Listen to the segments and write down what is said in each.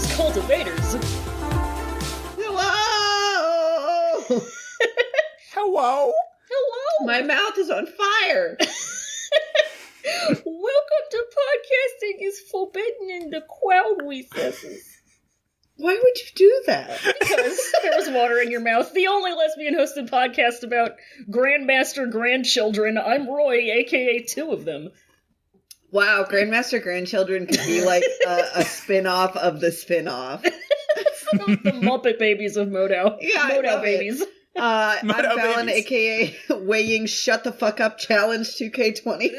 cultivators, cultivators. Hello! Hello? Hello! My mouth is on fire! Welcome to Podcasting is Forbidden in the Cloud Recesses. Why would you do that? Because there was water in your mouth. The only lesbian-hosted podcast about Grandmaster grandchildren. I'm Roy, a.k.a. two of them. Wow, Grandmaster Grandchildren could be like a spin-off of the spin-off. The Muppet Babies of Modow. Yeah, Modow Babies. I'm Modow Fallon, babies. a.k.a. Weighing Shut the Fuck Up Challenge 2K20.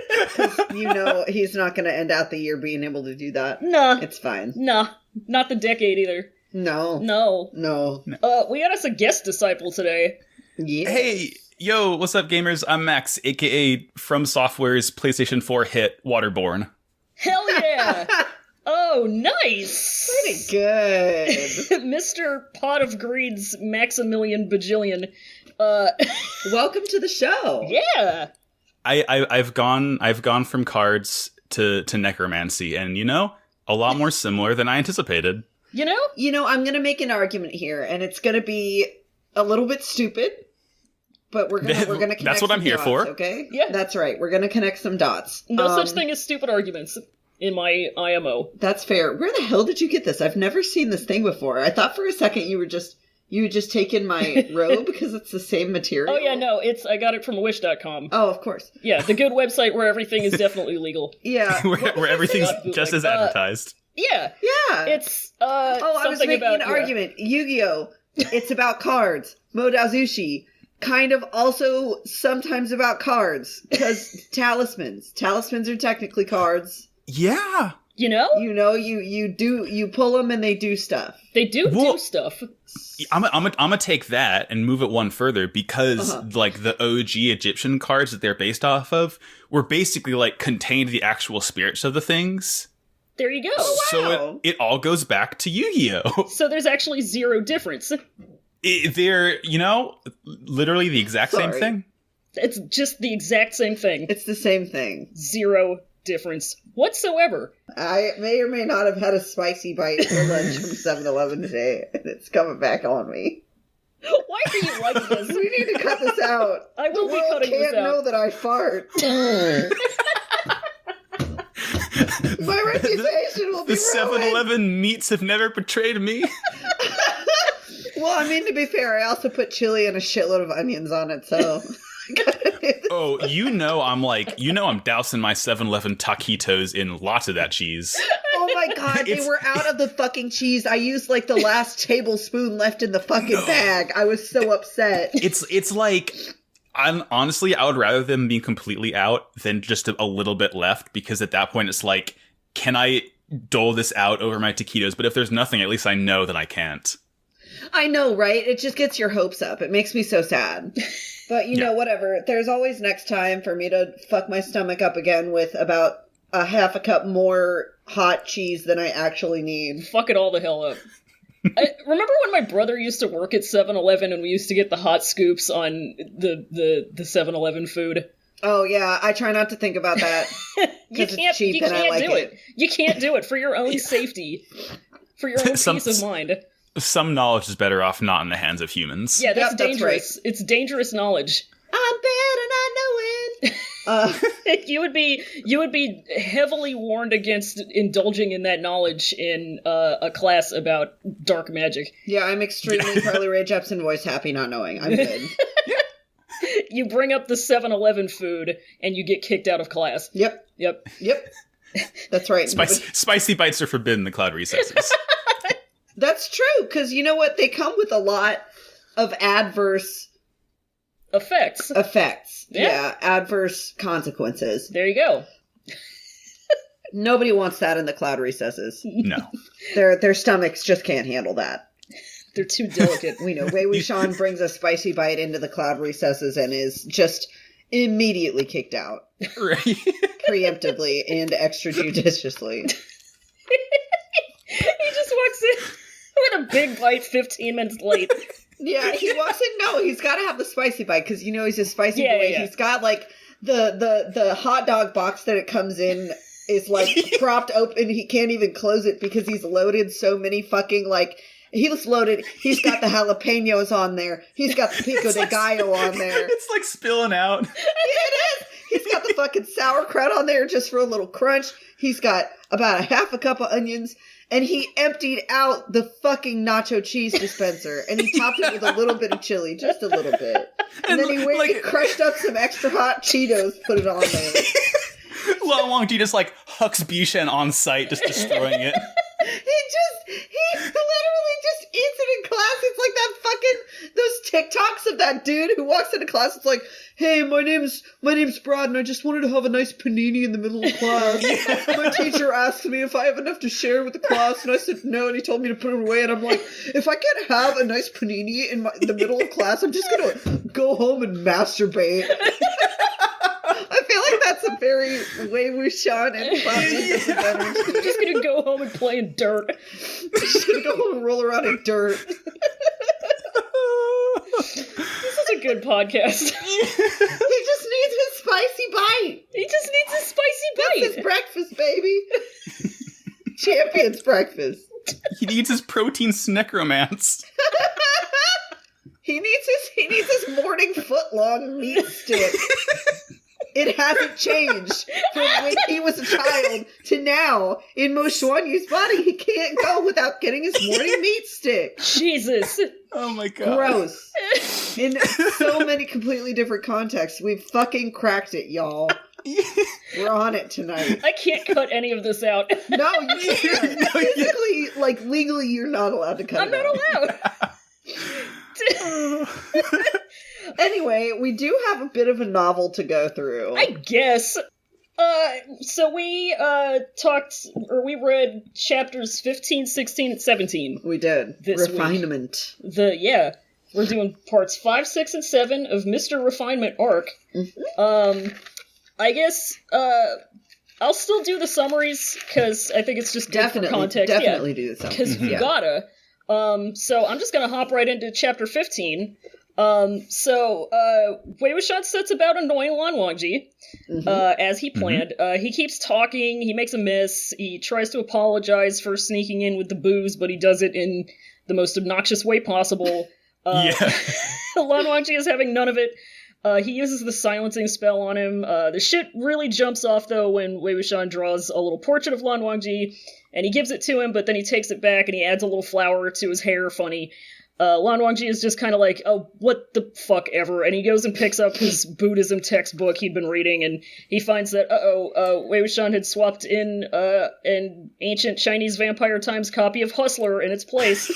Because, you know, he's not going to end out the year being able to do that. Nah. It's fine. Nah. Not the decade either. No. No. We got us a guest disciple today. Yeah. Hey, yo, what's up, gamers? I'm Max, aka From Software's PlayStation 4 hit Waterborne. Hell yeah! Oh, nice! Pretty good. Mr. Pot of Greed's Maximilian Bajillion. Welcome to the show. Yeah! I've gone from cards to necromancy, and you know, a lot more similar than I anticipated. You know? You know, I'm going to make an argument here, and it's going to be a little bit stupid, but we're gonna connect. That's what I'm here dots, for. Okay? Yeah. That's right. We're gonna connect some dots. No such thing as stupid arguments in my IMO. That's fair. Where the hell did you get this? I've never seen this thing before. I thought for a second you had just taken my robe because it's the same material. Oh yeah, no, I got it from wish.com. Oh, of course. Yeah, the good website where everything is definitely legal. Yeah. where everything's Not bootleg. just as advertised. Yeah. Yeah. It's I was something making about an argument. Yu-Gi-Oh! It's about cards. Modazushi. Kind of also sometimes about cards. Because talismans. Talismans are technically cards. Yeah. You know? You know, you pull them and they do stuff. They do Well- do stuff. I'm gonna take that and move it one further because like the OG Egyptian cards that they're based off of were basically like contained the actual spirits of the things. There you go. wow. So it all goes back to Yu-Gi-Oh! So there's actually zero difference. They're, you know, literally the exact same Sorry. thing. It's just the exact same thing. It's the same thing. Zero difference whatsoever. I may or may not have had a spicy bite for lunch from 7-Eleven today, and it's coming back on me. Why are you like this? We need to cut this out. I will the be world cutting this can't know out. that I fart. My reputation will be The ruined. 7-Eleven meats have never betrayed me. Well, I mean, to be fair, I also put chili and a shitload of onions on it, so... Oh, you know I'm dousing my 7-Eleven taquitos in lots of that cheese. Oh my god, they were out of the fucking cheese. I used like the last tablespoon left in the fucking bag. I was so upset. It's like, I would rather them being completely out than just a little bit left, because at that point it's like, can I dole this out over my taquitos? But if there's nothing, at least I know that I can't. I know, right? It just gets your hopes up. It makes me so sad. But, you know, whatever. There's always next time for me to fuck my stomach up again with about a half a cup more hot cheese than I actually need. Fuck it all the hell up. Remember when my brother used to work at 7-Eleven and we used to get the hot scoops on the 7-Eleven food? Oh, yeah. I try not to think about that. Because it's cheap and I like do it. You can't do it for your own safety. For your own peace of mind. Some knowledge is better off not in the hands of humans. Yeah, that's Yep, that's dangerous. right. It's dangerous knowledge. I'm bad and I know it. You would be heavily warned against indulging in that knowledge in a class about dark magic. Yeah, I'm extremely Carly Rae Jepsen voice happy not knowing. I'm good. You bring up the 7-Eleven food and you get kicked out of class. Yep. That's right. Spicy bites are forbidden in the cloud recesses. That's true, because you know what? They come with a lot of adverse Effects. Yeah, adverse consequences. There you go. Nobody wants that in the cloud recesses. No. Their stomachs just can't handle that. They're too delicate. We know Wei Wuxian brings a spicy bite into the cloud recesses and is just immediately kicked out. Right. Preemptively and extrajudiciously. He just walks in with a big bite 15 minutes late. Yeah, he walks in. No, he's got to have the spicy bite because you know he's a spicy boy. Yeah. He's got like the hot dog box that it comes in is like propped open. He can't even close it because he's loaded so many fucking like. He's loaded. He's got the jalapenos on there. He's got the pico de gallo on there. It's like spilling out. It is. He's got the fucking sauerkraut on there just for a little crunch. He's got about a half a cup of onions. And he emptied out the fucking nacho cheese dispenser. And he topped it with a little bit of chili. Just a little bit. And then he crushed up some extra hot Cheetos, put it on there. Wangji just like hucks Bishan on site, just destroying it. He literally just eats it in class. It's like that fucking, those TikToks of that dude who walks into class. It's like, hey, my name's Brad, and I just wanted to have a nice panini in the middle of class. My teacher asked me if I have enough to share with the class, and I said no, and he told me to put it away, and I'm like, if I can't have a nice panini in the middle of class, I'm just gonna go home and masturbate. I feel like that's a very Wei Wuxian and classic. I'm just gonna go home and play in dirt. I'm just gonna go home and roll around in dirt. This is a good podcast. He just needs his spicy bite. He just needs his spicy bite. That's his breakfast, baby. Champion's breakfast. He needs his protein snickromance. He needs his morning foot-long meat stick. It hasn't changed from when he was a child to now. In Mo Xuanyu's body, he can't go without getting his morning meat stick. Jesus. Oh my god. Gross. In so many completely different contexts. We've fucking cracked it, y'all. We're on it tonight. I can't cut any of this out. No, you can't. Physically, like, legally, you're not allowed to cut it out. I'm not allowed. Anyway, we do have a bit of a novel to go through. I guess. So we we read chapters 15, 16, and 17. We did. This Refinement. Week. We're doing parts 5, 6, and 7 of Mr. Refinement Arc. Mm-hmm. I guess, I'll still do the summaries, because I think it's just good for context. Definitely do the summaries. Because you gotta. So I'm just gonna hop right into chapter 15. Wei Wuxian sets about annoying Lan Wangji, as he planned. He keeps talking, he makes a mess, he tries to apologize for sneaking in with the booze, but he does it in the most obnoxious way possible. Lan Wangji is having none of it. He uses the silencing spell on him. The shit really jumps off, though, when Wei Wuxian draws a little portrait of Lan Wangji, and he gives it to him, but then he takes it back and he adds a little flower to his hair, funny. Lan Wangji is just kind of like, oh, what the fuck ever, and he goes and picks up his Buddhism textbook he'd been reading, and he finds that, Wei Wuxian had swapped in an ancient Chinese Vampire Times copy of Hustler in its place,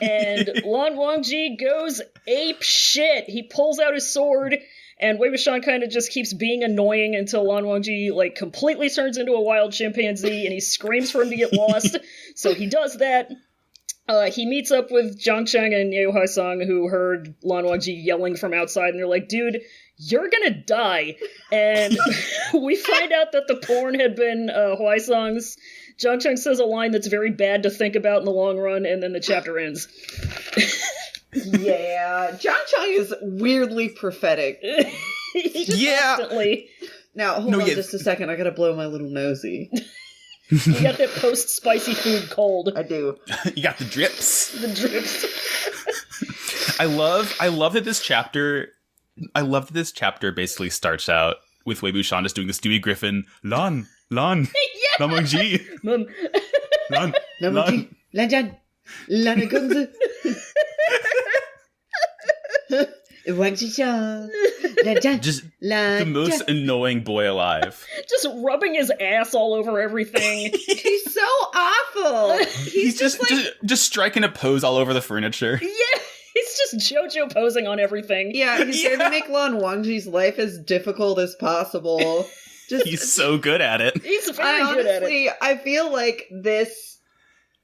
and Lan Wangji goes ape shit. He pulls out his sword, and Wei Wuxian kind of just keeps being annoying until Lan Wangji, like, completely turns into a wild chimpanzee, and he screams for him to get lost, so he does that. He meets up with Zhang Cheng and Yeo Haisang, who heard Lan Wangji yelling from outside, and they're like, dude, you're gonna die. And we find out that the porn had been Huaisang's. Zhang Cheng says a line that's very bad to think about in the long run, and then the chapter ends. Yeah, Zhang Cheng is weirdly prophetic. Constantly. Now, hold on just a second, I gotta blow my little nosy. You got that post-spicy food cold. I do. You got the drips. The drips. I love that this chapter basically starts out with Wei Wuxian just doing the Stewie Griffin, Lan Wangji. Lan Wangji. Lan Gunze. Just the most annoying boy alive. Just rubbing his ass all over everything. He's so awful. He's just striking a pose all over the furniture. Yeah, he's just JoJo posing on everything. Yeah, he's there to make Lan Wangji's life as difficult as possible. He's so good at it. He's very good at it. I feel like this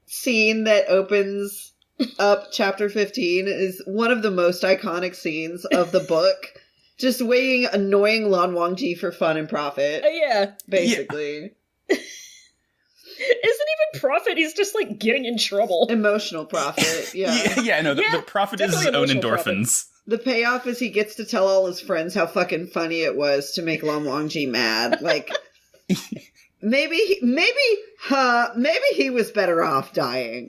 scene that opens up chapter 15 is one of the most iconic scenes of the book. Just weighing annoying Lan Wangji for fun and profit. Yeah. Basically. Yeah. Isn't even profit, he's just like getting in trouble. Emotional profit, yeah. The profit is his own endorphins. Profit. The payoff is he gets to tell all his friends how fucking funny it was to make Lan Wangji mad. Like, maybe he was better off dying.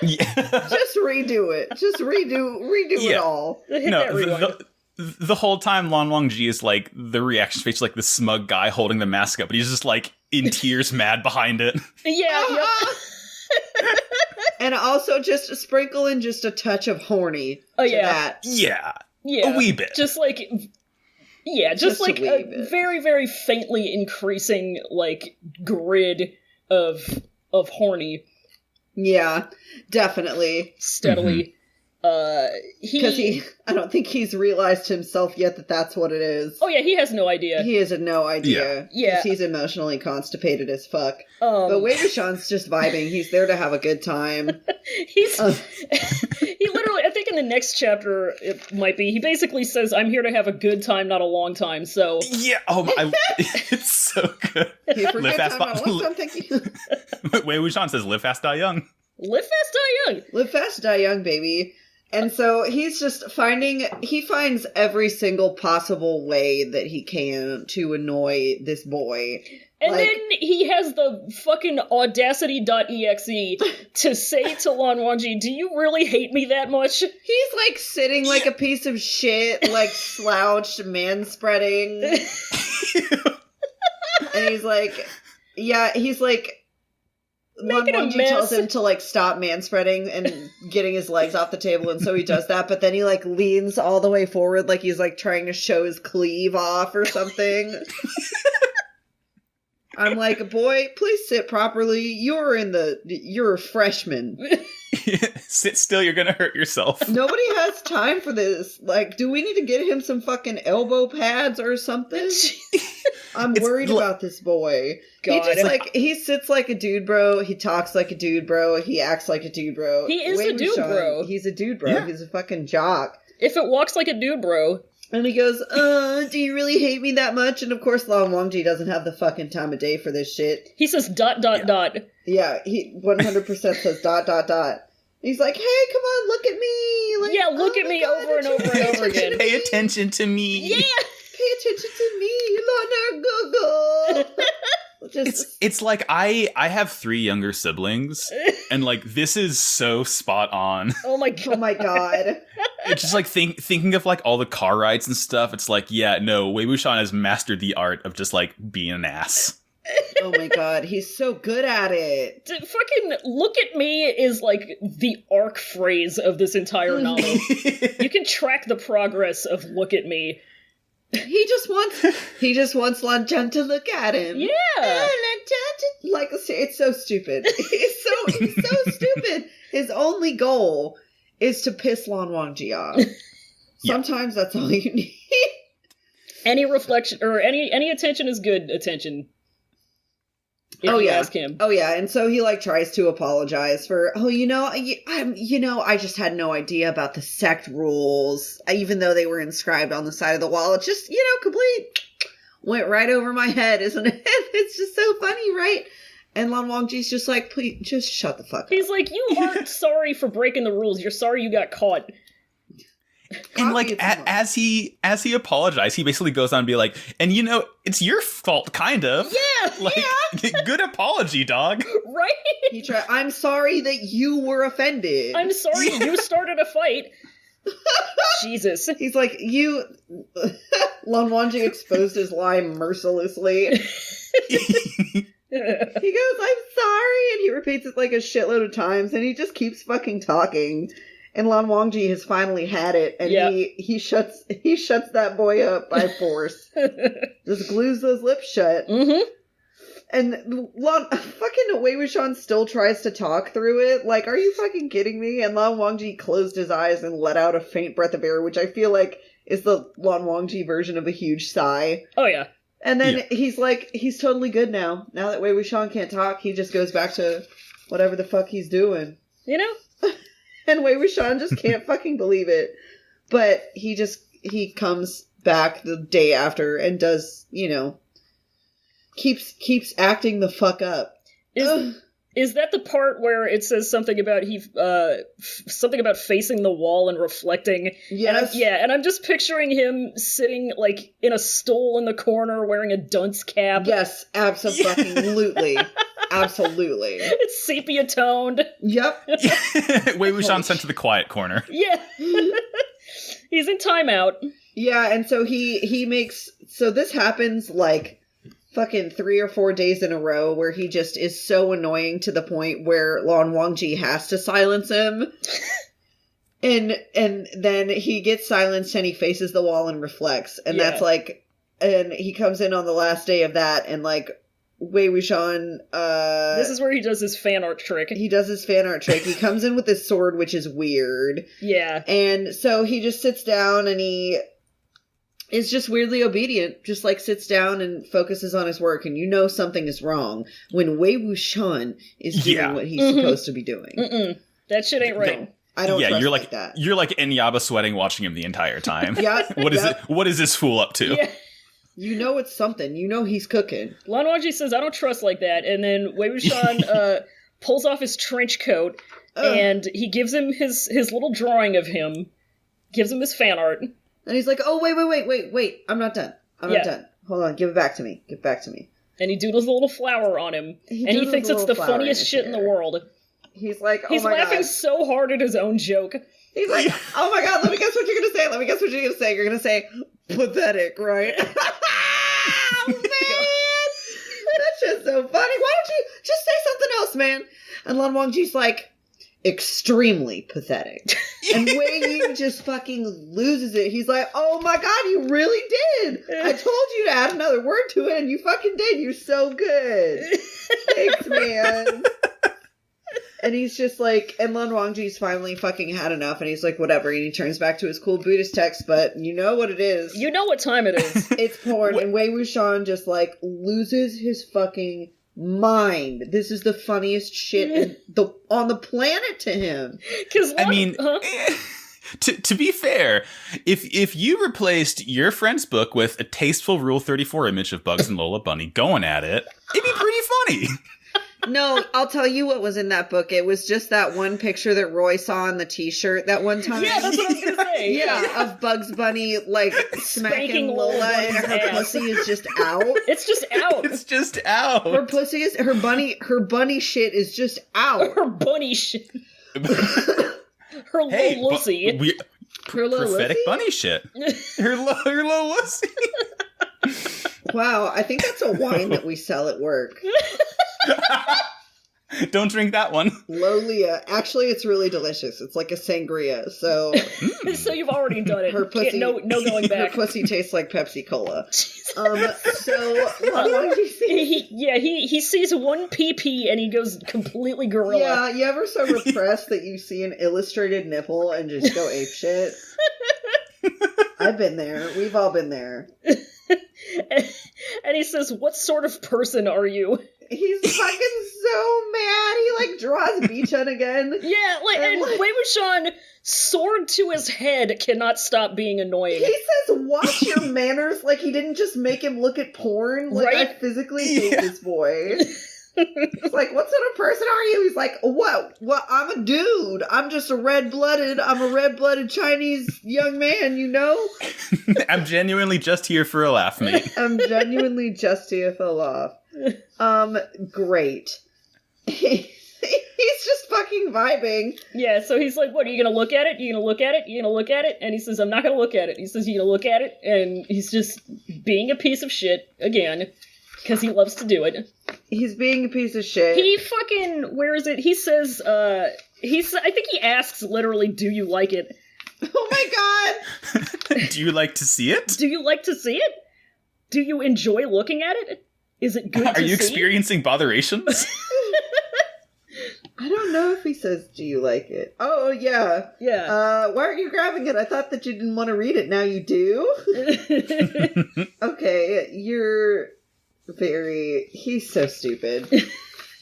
Yeah. Just redo it. Just redo it all. The whole time Lan Wangji is like the reaction face, like the smug guy holding the mask up, but he's just like in tears, mad behind it. Yeah. Yep. And also just sprinkle in just a touch of horny. Oh, to that. Yeah. Yeah. A wee bit. Just like a bit. very, very faintly increasing like grid of horny. Yeah, definitely. Steadily. Because I don't think he's realized himself yet that that's what it is. Oh yeah, he has no idea. He has no idea. Yeah. He's emotionally constipated as fuck. But Wei Wuxian's just vibing. He's there to have a good time. He literally, I think in the next chapter, it might be, he basically says, I'm here to have a good time, not a long time, so... Yeah, oh my, it's so good. Here for good time, not a long time, thank you. Wei Wuxian says, live fast, die young. Live fast, die young! Live fast, die young, baby. And so he's just he finds every single possible way that he can to annoy this boy. And then he has the fucking audacity.exe to say to Lan Wangji, do you really hate me that much? He's like sitting like a piece of shit, like slouched, manspreading. And he's like, Lan Wangji tells him to like stop manspreading and getting his legs off the table, and so he does that, but then he like leans all the way forward like he's like trying to show his cleave off or something. I'm like, boy, please sit properly. You're a freshman. Sit still, you're gonna hurt yourself. Nobody has time for this. Like, do we need to get him some fucking elbow pads or something? I'm worried about this boy. God. He sits like a dude bro, he talks like a dude bro, he acts like a dude bro. He is a dude bro. He's a dude bro. Yeah. He's a fucking jock. If it walks like a dude bro. And he goes, do you really hate me that much? And of course, Lan Wangji doesn't have the fucking time of day for this shit. He says ... Yeah, he 100% says ... He's like, hey, come on, look at me. Like, yeah, look at me over and over and over again. Pay attention to me. Yeah. Pay attention to me, Lana Google. It's like I have 3 younger siblings, and like this is so spot on. Oh my god. Oh my god. It's just like thinking of like all the car rides and stuff. It's like, yeah, no, Wei Wuxian has mastered the art of just like being an ass. Oh my god, he's so good at it. Fucking look at me is like the arc phrase of this entire novel. You can track the progress of look at me. He just wants Lan Chan to look at him. Yeah. Like, it's so stupid. He's so stupid. His only goal is to piss Lan Wangji off. Sometimes that's all you need. Any reflection or any attention is good attention. If you ask him. Oh yeah, and so he like tries to apologize for, I just had no idea about the sect rules, even though they were inscribed on the side of the wall. It just, complete went right over my head, isn't it? It's just so funny, right? And Lan Wangji's just like, please, just shut the fuck up. He's like, you aren't sorry for breaking the rules. You're sorry you got caught. And like as he apologized, he basically goes on to be like, and it's your fault, kind of. Yeah, like, good apology, dog. Right? I'm sorry that you were offended. I'm sorry you started a fight. Jesus. He's like, Lan Wangji exposed his lie mercilessly. He goes, I'm sorry, and he repeats it like a shitload of times, and he just keeps fucking talking. And Lan Wangji has finally had it, and he shuts that boy up by force. Just glues those lips shut. Mm-hmm. And fucking Wei Wuxian still tries to talk through it. Like, are you fucking kidding me? And Lan Wangji closed his eyes and let out a faint breath of air, which I feel like is the Lan Wangji version of a huge sigh. Oh yeah. And then he's like, he's totally good now. Now that Wei Wuxian can't talk, he just goes back to whatever the fuck he's doing. And Wei Wuxian just can't fucking believe it. But he comes back the day after and does, keeps acting the fuck up. Is that the part where it says something about something about facing the wall and reflecting? Yes. And I'm just picturing him sitting like in a stool in the corner wearing a dunce cap. Yes, absolutely. Absolutely. It's sepia toned. Yep. Wei Wuxian sent to the quiet corner. Yeah. He's in timeout. Yeah, and so he makes, so this happens like fucking 3 or 4 days in a row where he just is so annoying to the point where Lan Wangji has to silence him. And then he gets silenced and he faces the wall and reflects. And that's like, and he comes in on the last day of that and like Wei Wuxian, this is where he does his fan art trick. He does his fan art trick. He comes in with his sword, which is weird. Yeah. And so he just sits down and he is just weirdly obedient, just like sits down and focuses on his work, and you know something is wrong when Wei Wuxian is doing what he's supposed to be doing. That shit ain't right. I don't trust you're like that. You're like Enyaba sweating watching him the entire time. What is it? What is this fool up to? Yeah. You know it's something. You know he's cooking. Lan Wangji says, I don't trust like that, and then Wei Wuxian pulls off his trench coat, and he gives him his little drawing of him, gives him his fan art. And he's like, oh, wait. I'm not done. I'm not done. Hold on. Give it back to me. And he doodles a little flower on him. And he thinks it's the funniest shit in the world. He's like, He's laughing so hard at his own joke. He's like, oh my god, let me guess what you're going to say. You're going to say, pathetic, right? Oh, man. That's just so funny. Why don't you just say something else, man? And Lan Wangji's like, extremely pathetic. And Wei Yu just fucking loses it. He's like, oh my god, you really did. I told you to add another word to it, and you fucking did. You're so good. Thanks, man. And he's just like, and Lan Wangji's finally fucking had enough, and he's like, whatever. And he turns back to his cool Buddhist text, but you know what it is. You know what time it is. It's porn. And Wei Wuxian just like loses his fucking mind. This is the funniest shit on the planet to him. I mean, to be fair, if you replaced your friend's book with a tasteful Rule 34 image of Bugs and Lola Bunny going at it, it'd be pretty funny. No, I'll tell you what was in that book. It was just that one picture that Roy saw on the t-shirt that one time. Yeah, that's what I was going to say. Yeah, of Bugs Bunny, like, smacking Lola and her pussy is just out. It's just out. It's just out. Her pussy is, her bunny shit is just out. Her bunny shit. Her little wussy. Her little prophetic wussy? bunny shit. Her little wussy. Wow, I think that's a wine that we sell at work. Don't drink that one. Lolia. Actually, it's really delicious. It's like a sangria. So So you've already done it. Her pussy, no going back. Her pussy tastes like Pepsi Cola. So he sees one PP and he goes completely gorilla. Yeah, you ever so repressed that you see an illustrated nipple and just go apeshit? I've been there. We've all been there. And he says, what sort of person are you? He's fucking so mad. He like draws Beacon again. Yeah, and Wei Wuxian, sword to his head, cannot stop being annoying. He says, watch your manners, like he didn't just make him look at porn. Like, right? I physically hate this boy. He's like, what sort of person are you? He's like, what? Well, I'm a dude. I'm a red-blooded Chinese young man, you know? I'm genuinely just here for a laugh, mate. I'm genuinely just here for a laugh. Great. He's just fucking vibing. Yeah, so he's like, what, are you gonna look at it? You gonna look at it? You gonna look at it? And he says, I'm not gonna look at it. He says, you gonna look at it? And he's just being a piece of shit again. Because he loves to do it. He's being a piece of shit. He fucking, where is it? He says, I think he asks literally, do you like it? Oh my god! Do you like to see it? Do you like to see it? Do you enjoy looking at it? Is it good to see? Are you experiencing botherations? I don't know if he says, do you like it? Oh, yeah. Yeah. Why aren't you grabbing it? I thought that you didn't want to read it. Now you do? Okay, you're... he's so stupid.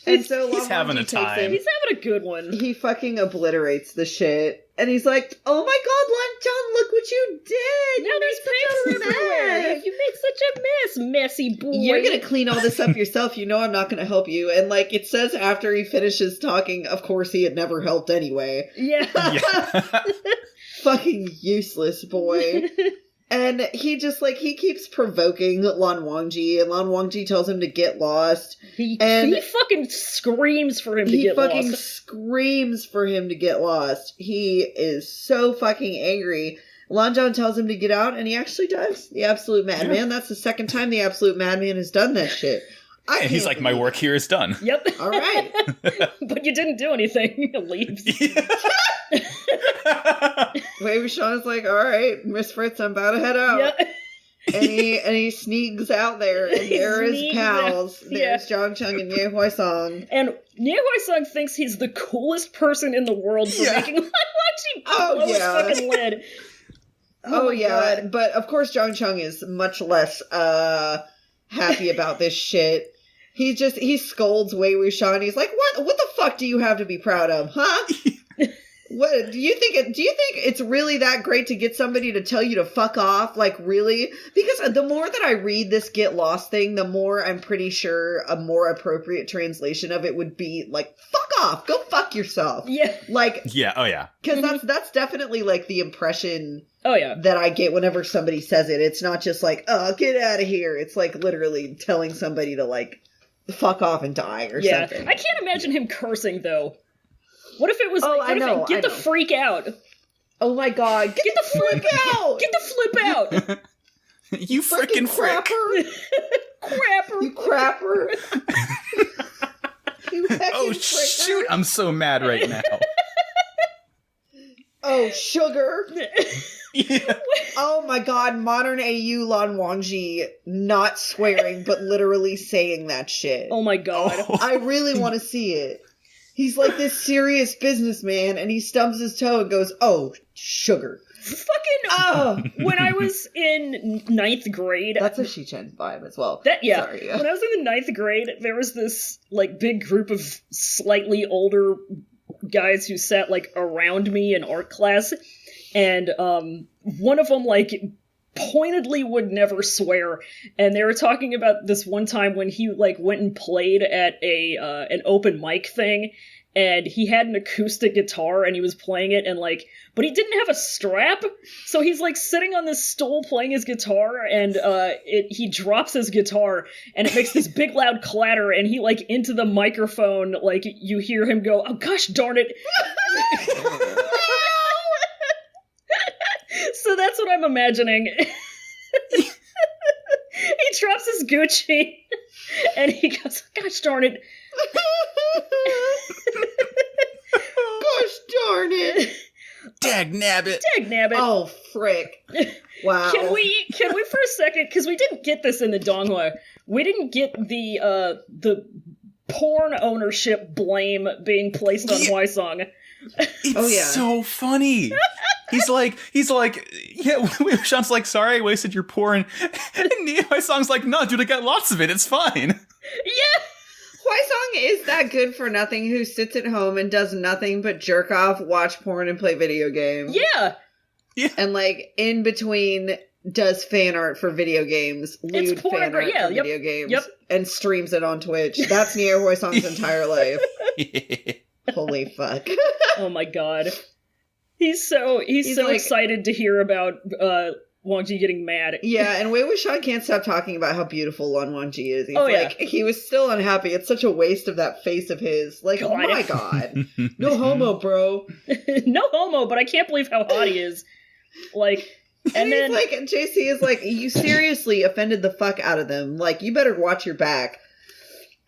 And so He's having a Wangji takes time. him. He's having a good one. He fucking obliterates the shit. And he's like, oh my god, Lan John, look what you did! Now there's paper everywhere. You made such a mess, messy boy. You're gonna clean all this up yourself. You know I'm not gonna help you. And like it says after he finishes talking, of course he had never helped anyway. Yeah. Fucking useless boy. And he just like he keeps provoking Lan Wangji, and Lan Wangji tells him to get lost. He fucking screams for him to get lost. He fucking screams for him to get lost. He is so fucking angry. Lan John tells him to get out, and he actually does. The absolute madman. That's the second time the absolute madman has done that shit. And he's like, my work here is done. Yep. All right. But you didn't do anything. He leaves. Wei Wuxian's like, all right, Miss Fritz, I'm about to head out. Yep. And he sneaks out there, and there are his pals. There's Zhang Cheng and Ye Huaisong. And Ye Huaisong thinks he's the coolest person in the world for making Wangji blow his fucking lid. Oh yeah, God. But of course Zhang Cheng is much less happy about this shit. He scolds Wei Wuxian. He's like, what the fuck do you have to be proud of, huh? What do you think it's really that great to get somebody to tell you to fuck off? Like, really? Because the more that I read this get lost thing, the more I'm pretty sure a more appropriate translation of it would be like, fuck off, go fuck yourself. Yeah. Like, yeah, oh yeah. Because that's definitely like the impression that I get whenever somebody says it. It's not just like, oh, get out of here. It's like literally telling somebody to like fuck off and die or something. I can't imagine him cursing though. What if it was get the freak out? Oh my god, get the flip out! Get the flip out! You frickin' frick! Crapper! You crapper! Oh shoot, I'm so mad right now. Oh, sugar! Yeah. Oh my god, modern AU Lan Wangji not swearing, but literally saying that shit. Oh my god. Oh. I really want to see it. He's like this serious businessman, and he stubs his toe and goes, oh, sugar. When I was in 9th grade... That's a Shichen vibe as well. Sorry, yeah. When I was in the 9th grade, there was this, like, big group of slightly older guys who sat, like, around me in art class, and one of them, like, pointedly would never swear, and they were talking about this one time when he, like, went and played at an open mic thing, and he had an acoustic guitar, and he was playing it, and, like, but he didn't have a strap, so he's, like, sitting on this stool playing his guitar, and he drops his guitar, and it makes this big loud clatter, and he, like, into the microphone, like, you hear him go, oh gosh darn it. So that's what I'm imagining. He drops his Gucci, and he goes, gosh darn it. Gosh darn it. Dag nabbit. Oh, frick. Wow. Can we for a second, because we didn't get this in the Donghua, we didn't get the porn ownership blame being placed on Huaisong. It's so funny. He's like, yeah, Wei Wuxian's like, sorry I wasted your porn. And Huaisong's like, no, dude, I got lots of it, it's fine. Yeah. Huaisong is that good for nothing who sits at home and does nothing but jerk off, watch porn, and play video games. Yeah. And, like, in between, does fan art for video games, lewd fan art for video games, and streams it on Twitch. That's Nie Huaisong's entire life. Holy fuck. Oh my god. He's so like, excited to hear about Wangji getting mad. Yeah, and Wei Wuxian can't stop talking about how beautiful Lan Wangji is. He's he was still unhappy. It's such a waste of that face of his. Like, oh my god. No homo, bro. No homo, but I can't believe how hot he is. Like, and then like, JC is like, you seriously offended the fuck out of them. Like, you better watch your back.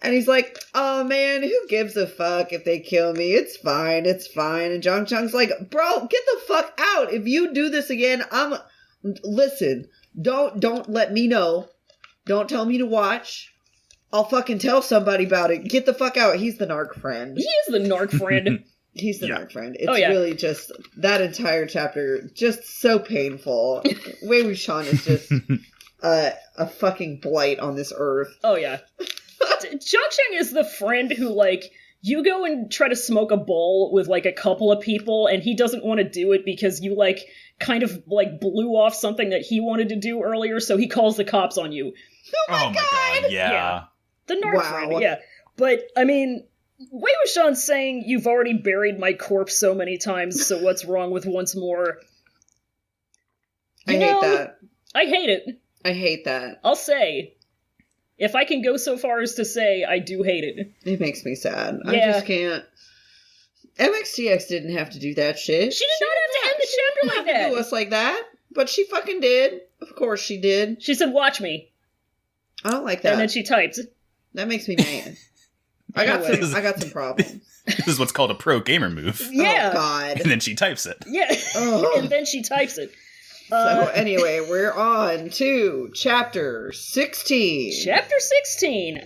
And he's like, oh man, who gives a fuck if they kill me? It's fine. And Zhang Cheng's like, bro, get the fuck out. If you do this again, listen, don't let me know. Don't tell me to watch. I'll fucking tell somebody about it. Get the fuck out. He's the narc friend. He is the narc friend. He's the narc friend. It's really just, that entire chapter, just so painful. Wei Wuxian is just a fucking blight on this earth. Oh yeah. Cheng is the friend who, like, you go and try to smoke a bowl with, like, a couple of people, and he doesn't want to do it because you, like, kind of, like, blew off something that he wanted to do earlier, so he calls the cops on you. Oh my god! Yeah. The Nord friend, yeah. But, I mean, Wei Wuxian's saying you've already buried my corpse so many times, so what's wrong with once more? I hate that. I hate it. I hate that. I'll say, if I can go so far as to say, I do hate it. It makes me sad. Yeah. I just can't. MXTX didn't have to do that shit. She did not have to end the chapter like that. Do us like that, but she fucking did. Of course she did. She said, "Watch me." I don't like that. And then she typed. That makes me mad. I got some problems. This is what's called a pro gamer move. Yeah. Oh god. And then she types it. Yeah. Oh. And then she types it. So anyway, we're on to chapter 16. Chapter 16.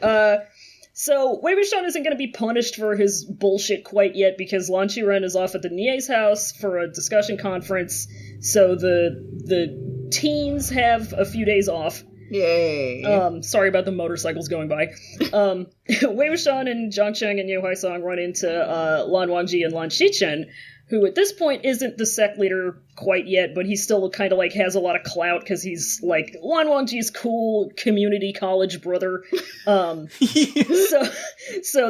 So Wei Wuxian isn't going to be punished for his bullshit quite yet because Lan Qiren is off at the Nie's house for a discussion conference. So the teens have a few days off. Yay. Sorry about the motorcycles going by. Wei Wuxian and Zhang Cheng and Yu Haisong run into Lan Wangji and Lan Xichen, who at this point isn't the sect leader quite yet, but he still kind of, like, has a lot of clout because he's, like, Lan Wangji's cool community college brother. So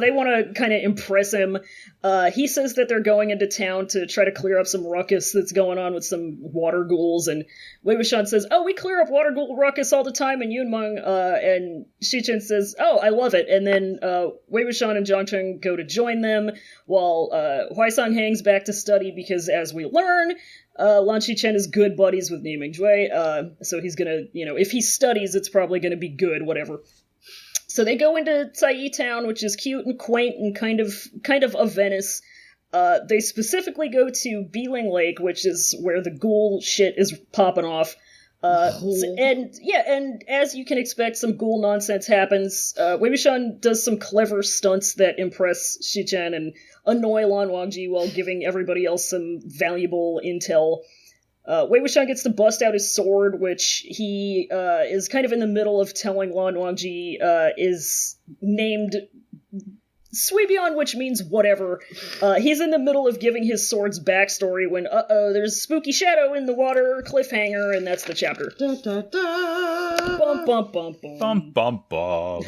they want to kind of impress him. He says that they're going into town to try to clear up some ruckus that's going on with some water ghouls, and Wei Wuxian says, "Oh, we clear up water ghoul ruckus all the time," and Yunmeng and Xichen says, "Oh, I love it," and then Wei Wuxian and Zhang Cheng go to join them, while Huaisang hangs back to study because, as we learn, Lan Xichen is good buddies with Nie Mingjue, so he's gonna, if he studies, it's probably gonna be good, whatever. So they go into Cai Town, which is cute and quaint and kind of a Venice. They specifically go to Beeling Lake, which is where the ghoul shit is popping off. And as you can expect, some ghoul nonsense happens. Wei Wuxian does some clever stunts that impress Xichen and annoy Lan Wangji while giving everybody else some valuable intel. Wei Wuxian gets to bust out his sword, which he is kind of in the middle of telling Lan Wangji is named Suibian, which means whatever. He's in the middle of giving his sword's backstory when, there's a spooky shadow in the water, cliffhanger, and that's the chapter. Da, da, da. Bum, bum, bum, bum. Bum, bum, bum.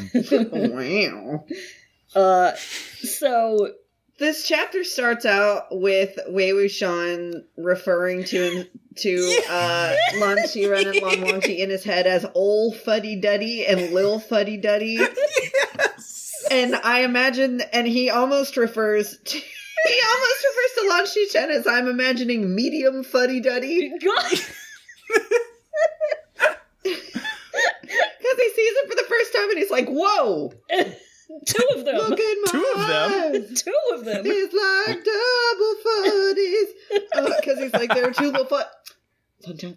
Wow. So... This chapter starts out with Wei Wuxian referring to Lan Qiren and Lan Wangji in his head as Ol Fuddy Duddy and Lil Fuddy Duddy. Yes. And I imagine, and he almost refers to Lan Xichen as I'm imagining medium Fuddy Duddy. God. Because he sees it for the first time and he's like, whoa! Two of them. Look at my Two of them? eyes. Two of them. It's like double fuddies. Because he's like, there are two little luncheons.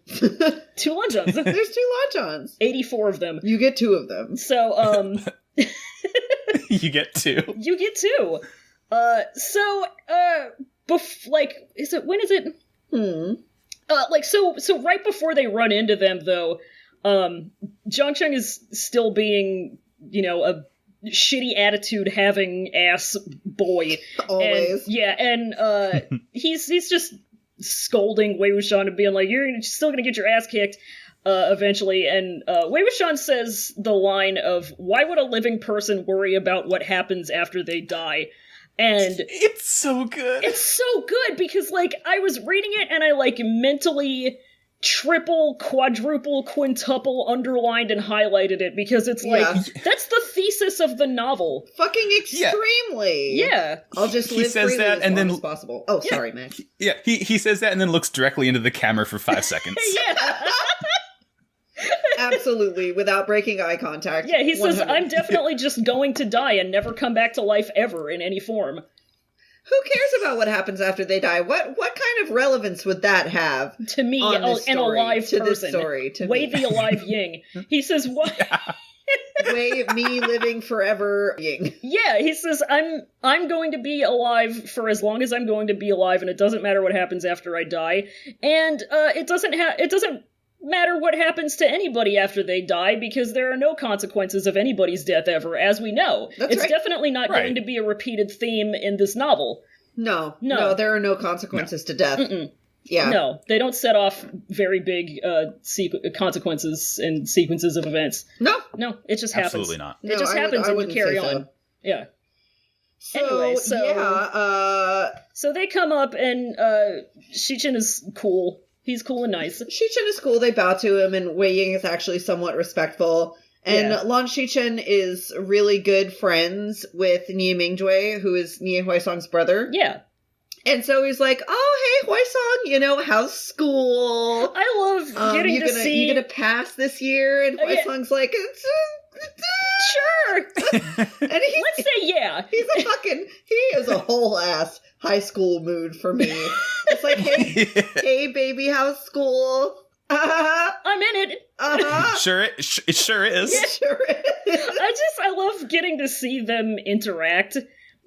Two luncheons. There's two luncheons. 84 of them. You get two of them. So, You get two. You get two. When is it? So right before they run into them, though, Zhang Cheng is still being, a shitty attitude having ass boy. Always. And he's just scolding Wei Wuxian and being like, "You're still gonna get your ass kicked eventually." And Wei Wuxian says the line of, "Why would a living person worry about what happens after they die?" And it's so good. It's so good because, like, I was reading it and I, like, mentally triple, quadruple, quintuple underlined and highlighted it because it's like, that's the thesis of the novel. Fucking extremely. Yeah. I'll just live freely as long as possible. Oh, sorry, man. Yeah, he says that and then looks directly into the camera for 5 seconds. Yeah. Absolutely, without breaking eye contact. Yeah, he says, 100. I'm definitely just going to die and never come back to life ever in any form. Who cares about what happens after they die? What kind of relevance would that have? To me, an alive person. This story. To Wei me. the alive Ying. He says, what? Wei, me living forever Ying. Yeah, he says, I'm going to be alive for as long as I'm going to be alive, and it doesn't matter what happens after I die. And it doesn't matter what happens to anybody after they die because there are no consequences of anybody's death ever, as we know. It's definitely not going to be a repeated theme in this novel. No, there are no consequences to death. Mm-mm. Yeah. No, they don't set off very big consequences and sequences of events. No, it just happens. Absolutely not. It just happens and you carry on. So. Yeah. So, so they come up and Shichin is cool. He's cool and nice. Shichin is cool. They bow to him, and Wei Ying is actually somewhat respectful. And Lan Shichin is really good friends with Nie Mingjue, who is Nie Huaisong's brother. Yeah. And so he's like, oh, hey, Huaisong, how's school? I love getting to see... You gonna pass this year? And Huaisong's like, sure. And let's say yeah. He is a whole ass high school mood for me. It's like, hey, baby, how's school? I'm in it. It sure is. It sure is. I love getting to see them interact,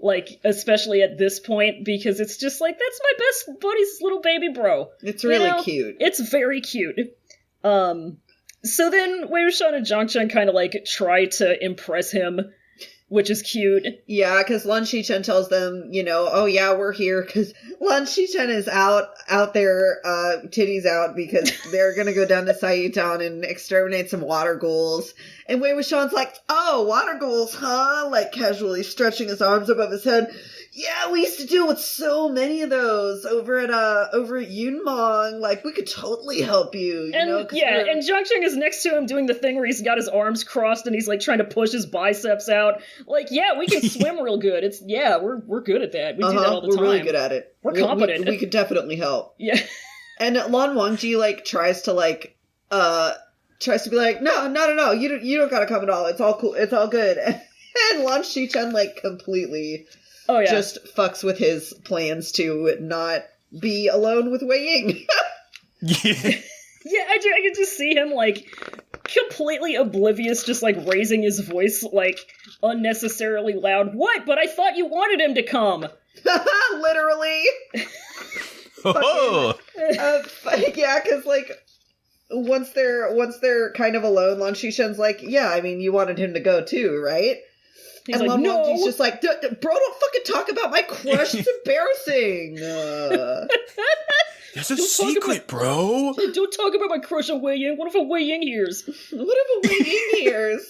like, especially at this point, because it's just like, that's my best buddy's little baby bro. It's really cute. It's very cute. So then Wei Wuxian and Zhang Chen kind of, like, try to impress him, which is cute. Yeah, because Lan Shichen tells them, oh yeah, we're here, because Lan Shichen is out there, titties out, because they're gonna go down to Sayu Town and exterminate some water ghouls. And Wei Wuxian's like, oh, water ghouls, huh? Like, casually stretching his arms above his head. Yeah, we used to deal with so many of those over at Yunmong. Like, we could totally help you, and Zhang Chen is next to him doing the thing where he's got his arms crossed and he's, like, trying to push his biceps out. Like, yeah, we can swim real good. We're good at that. We do that all the time. We're really good at it. We're competent. We could definitely help. Yeah. And Lan Wangji, like, tries to be like, no, you don't gotta come at all. It's all cool. It's all good. And Lan Shichen, like, completely... just fucks with his plans to not be alone with Wei Ying. I can just see him, like, completely oblivious, just, like, raising his voice, like, unnecessarily loud. What? But I thought you wanted him to come. Literally. Oh. Yeah, because, like, once they're kind of alone, Lan Shishen's like, yeah, I mean, you wanted him to go too, right? He's and like, Lan no. Wangji's just like, bro, don't fucking talk about my crush. It's embarrassing. There's a secret, bro. Don't talk about my crush on Wei Ying. What if a Wei Ying hears?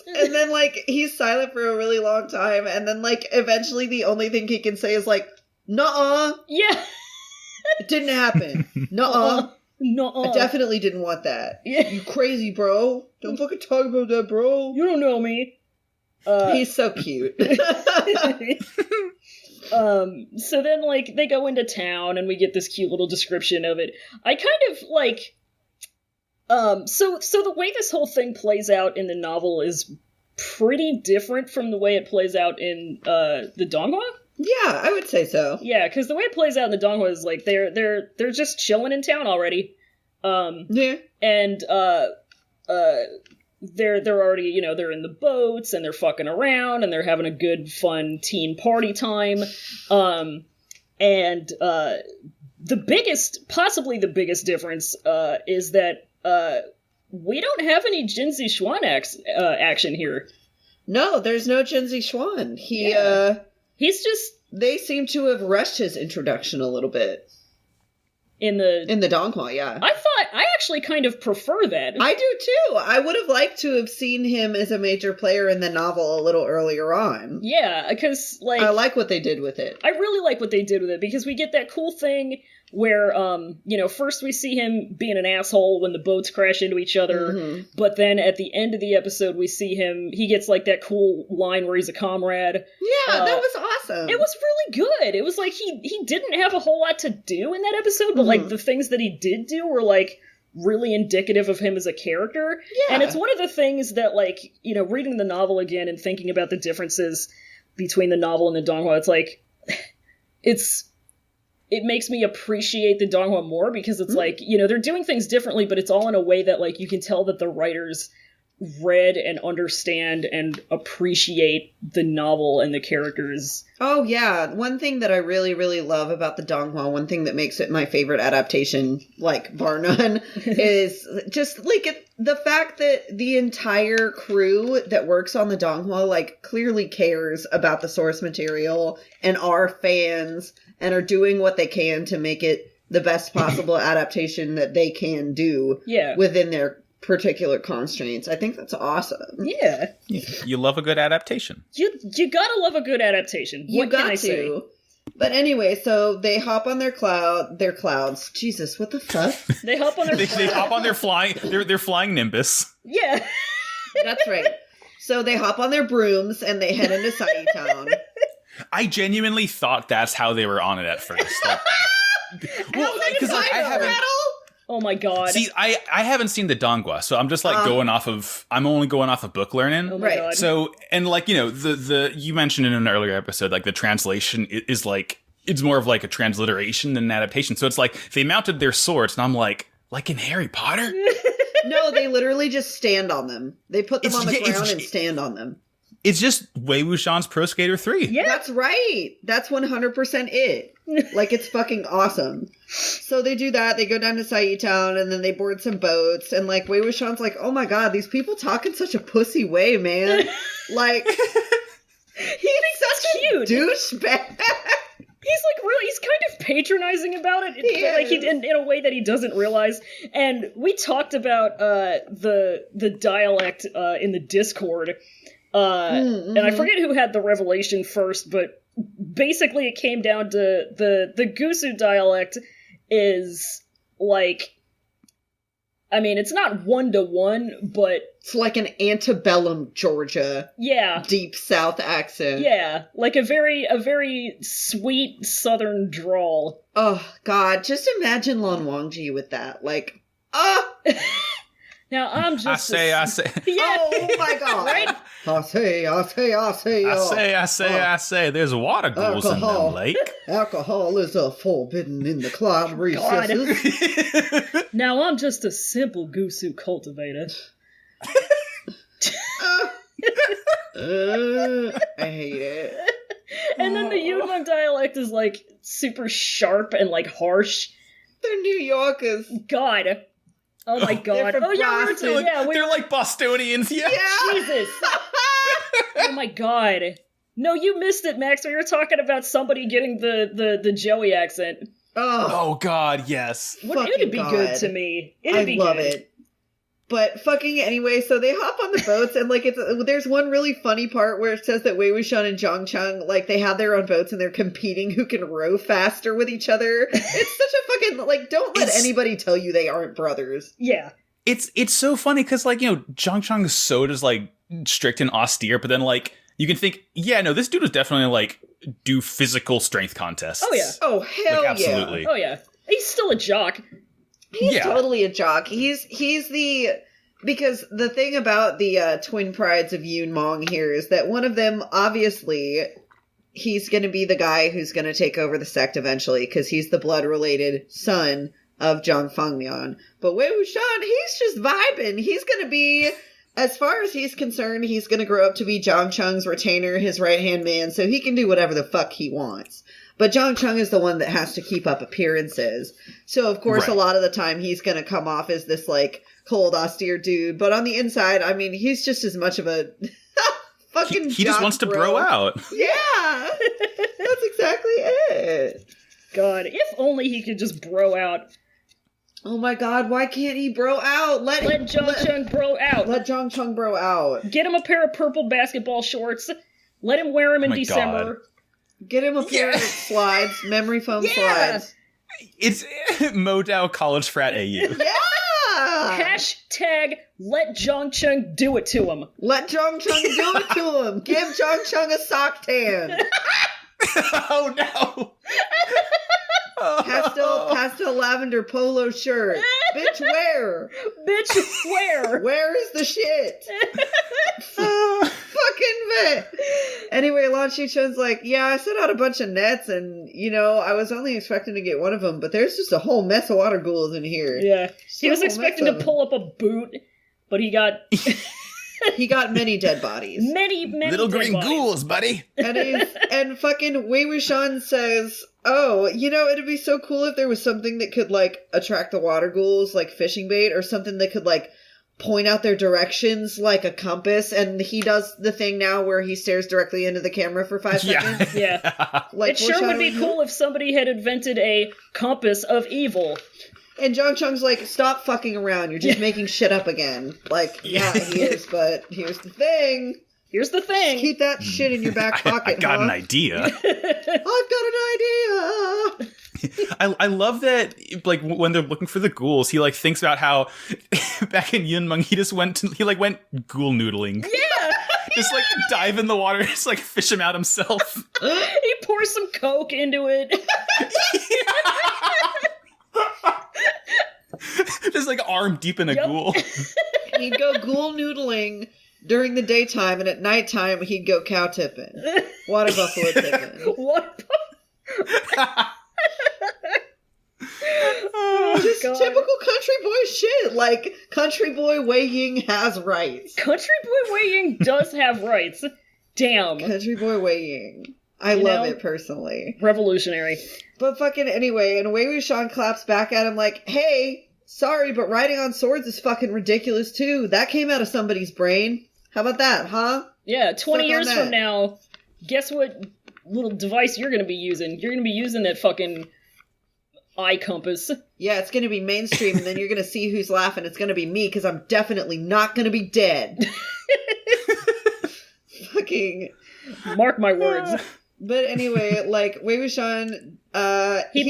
And then, like, he's silent for a really long time. And then, like, eventually the only thing he can say is, like, nuh-uh. Yeah. It didn't happen. Nuh-uh. Nuh-uh. I definitely didn't want that. Yeah. You crazy, bro. Don't fucking talk about that, bro. You don't know me. He's so cute. So then, like, they go into town and we get this cute little description of it. I kind of, like, so the way this whole thing plays out in the novel is pretty different from the way it plays out in, the Donghua? Yeah, I would say so. Yeah, because the way it plays out in the Donghua is, like, they're just chilling in town already. Yeah. And, they're already, they're in the boats and they're fucking around and they're having a good, fun teen party time. And possibly the biggest difference, is that, we don't have any Jinzi Xuan action here. No, there's no Jinzi Xuan. They seem to have rushed his introduction a little bit. In the Donghua, yeah. I actually kind of prefer that. I do too. I would have liked to have seen him as a major player in the novel a little earlier on. Yeah, because, like... I like what they did with it. I really like what they did with it, because we get that cool thing where, first we see him being an asshole when the boats crash into each other, but then at the end of the episode we see he gets, like, that cool line where he's a comrade. Yeah, that was awesome. It was really good. It was like he didn't have a whole lot to do in that episode, but, like, the things that he did do were, like, really indicative of him as a character. Yeah. And it's one of the things that, like, reading the novel again and thinking about the differences between the novel and the Donghua, it's like, it makes me appreciate the Donghua more, because it's like, they're doing things differently, but it's all in a way that, like, you can tell that the writers read and understand and appreciate the novel and the characters. Oh, yeah. One thing that I really, really love about the Donghua, one thing that makes it my favorite adaptation, like, bar none, is just, like, the fact that the entire crew that works on the Donghua, like, clearly cares about the source material and are fans and are doing what they can to make it the best possible adaptation that they can do within their particular constraints. I think that's awesome. Yeah. You love a good adaptation. You gotta love a good adaptation. What can I say? But anyway, so they hop on their clouds. Jesus, what the fuck? They hop on their they hop on their flying Nimbus. Yeah. That's right. So they hop on their brooms and they head into Sai Town. I genuinely thought that's how they were on it at first. Like, well, because like, I haven't. Oh my god. See, I haven't seen the Donghua, so I'm just like I'm only going off of book learning. Oh my god. So, and like, you know, the you mentioned in an earlier episode, like the translation is like, it's more of like a transliteration than an adaptation. So it's like they mounted their swords and I'm like in Harry Potter? No, they literally just stand on them. They put them on the ground and stand on them. It's just Wei Wuxian's Pro Skater 3. Yeah. That's right. That's 100% it. Like, it's fucking awesome. So they do that. They go down to Sai Town, and then they board some boats. And, like, Wei Wuxian's like, oh my god, these people talk in such a pussy way, man. Like, he's such cute. A douchebag. He's kind of patronizing about it, in a way that he doesn't realize. And we talked about the dialect in the Discord. And I forget who had the revelation first, but basically it came down to the Gusu dialect is like, I mean, it's not 1-to-1, but it's like an antebellum Georgia, deep South accent. Yeah, like a very sweet Southern drawl. Oh God, just imagine Lon Wangji with that, like, Now I'm just I say. Yeah. Oh my god. Right? I say. There's water ghouls in the lake. Alcohol is forbidden in the cloud recesses. Now I'm just a simple Gusu cultivator. I hate it. And then the Yunnan dialect is like super sharp and like harsh. They're New Yorkers. God. Oh my god. Oh yeah, they're like Bostonians. Yeah. Jesus. Oh my god. No, you missed it, Max. We were talking about somebody getting the Joey accent. Oh god, yes. It'd be good to me. I love it. But fucking anyway, so they hop on the boats and like there's one really funny part where it says that Wei Wuxian and Zhang Cheng, like, they have their own boats and they're competing who can row faster with each other. It's such a fucking, like, don't let anybody tell you they aren't brothers. Yeah. It's so funny because, like, you know, Zhang Cheng is so just like strict and austere, but then like you can think, yeah, no, this dude was definitely like do physical strength contests. Oh yeah. Oh hell like, absolutely. yeah. Oh yeah. He's still a jock. He's totally a jock. He's because the thing about the twin prides of Yun Mong here is that one of them, obviously, he's going to be the guy who's going to take over the sect eventually because he's the blood-related son of Zhang Fengmian. But Wei Wuxian, he's just vibing. He's going to be, as far as he's concerned, he's going to grow up to be Zhang Cheng's retainer, his right-hand man, so he can do whatever the fuck he wants. But Zhang Cheng is the one that has to keep up appearances. So, of course, a lot of the time he's going to come off as this, like, cold, austere dude. But on the inside, I mean, he's just as much of a fucking He just wants to bro out. Yeah. That's exactly it. God, if only he could just bro out. Oh my god, why can't he bro out? Let Zhang Cheng bro out. Let Zhang Cheng bro out. Get him a pair of purple basketball shorts. Let him wear them in December. God. Get him a pair of slides, memory foam slides. It's Modao College Frat AU. Yeah! Hashtag let Zhang Cheng do it to him. Let Zhang Cheng do it to him. Give Zhang Cheng a sock tan. Oh no! Pastel lavender polo shirt. Bitch, where? Bitch, where? Where is the shit? Fucking bit. Anyway, Lan Shichun's like, yeah, I set out a bunch of nets and, you know, I was only expecting to get one of them, but there's just a whole mess of water ghouls in here. Yeah. He was expecting to pull up a boot, but he got... He got many dead bodies. Many little dead green bodies. ghouls, buddy. And fucking Wei Wuxian says, oh, it'd be so cool if there was something that could, like, attract the water ghouls, like fishing bait, or something that could, like, point out their directions like a compass. And he does the thing now where he stares directly into the camera for 5 seconds. Yeah. Like, it sure would be cool if somebody had invented a compass of evil. And Zhang Cheng's like, stop fucking around. You're just making shit up again. Like, yeah, he is, but here's the thing. Here's the thing. Keep that shit in your back pocket, I got an idea. I've got an idea. I love that, like, when they're looking for the ghouls, he, like, thinks about how back in Yunmeng, he went ghoul noodling. Yeah. Just, like, dive in the water, just, like, fish him out himself. He pours some Coke into it. Just, like, arm deep in a ghoul. He'd go ghoul noodling during the daytime, and at nighttime, he'd go cow tipping. Water buffalo tipping. What? Just God. typical country boy shit. Like, country boy Wei Ying has rights. Country boy Wei Ying does have rights. Damn. Country boy Wei Ying. I love it personally. Revolutionary. But fucking anyway, and Wei Wuxian claps back at him like, hey, sorry, but riding on swords is fucking ridiculous too. That came out of somebody's brain. How about that, huh? Yeah, 20 Suck years on from that. now, guess what little device you're gonna be using? You're gonna be using that fucking eye compass. Yeah, it's gonna be mainstream, and then you're gonna see who's laughing. It's gonna be me, because I'm definitely not gonna be dead. Fucking... Mark my words. But anyway, like, Wei Wuxian, He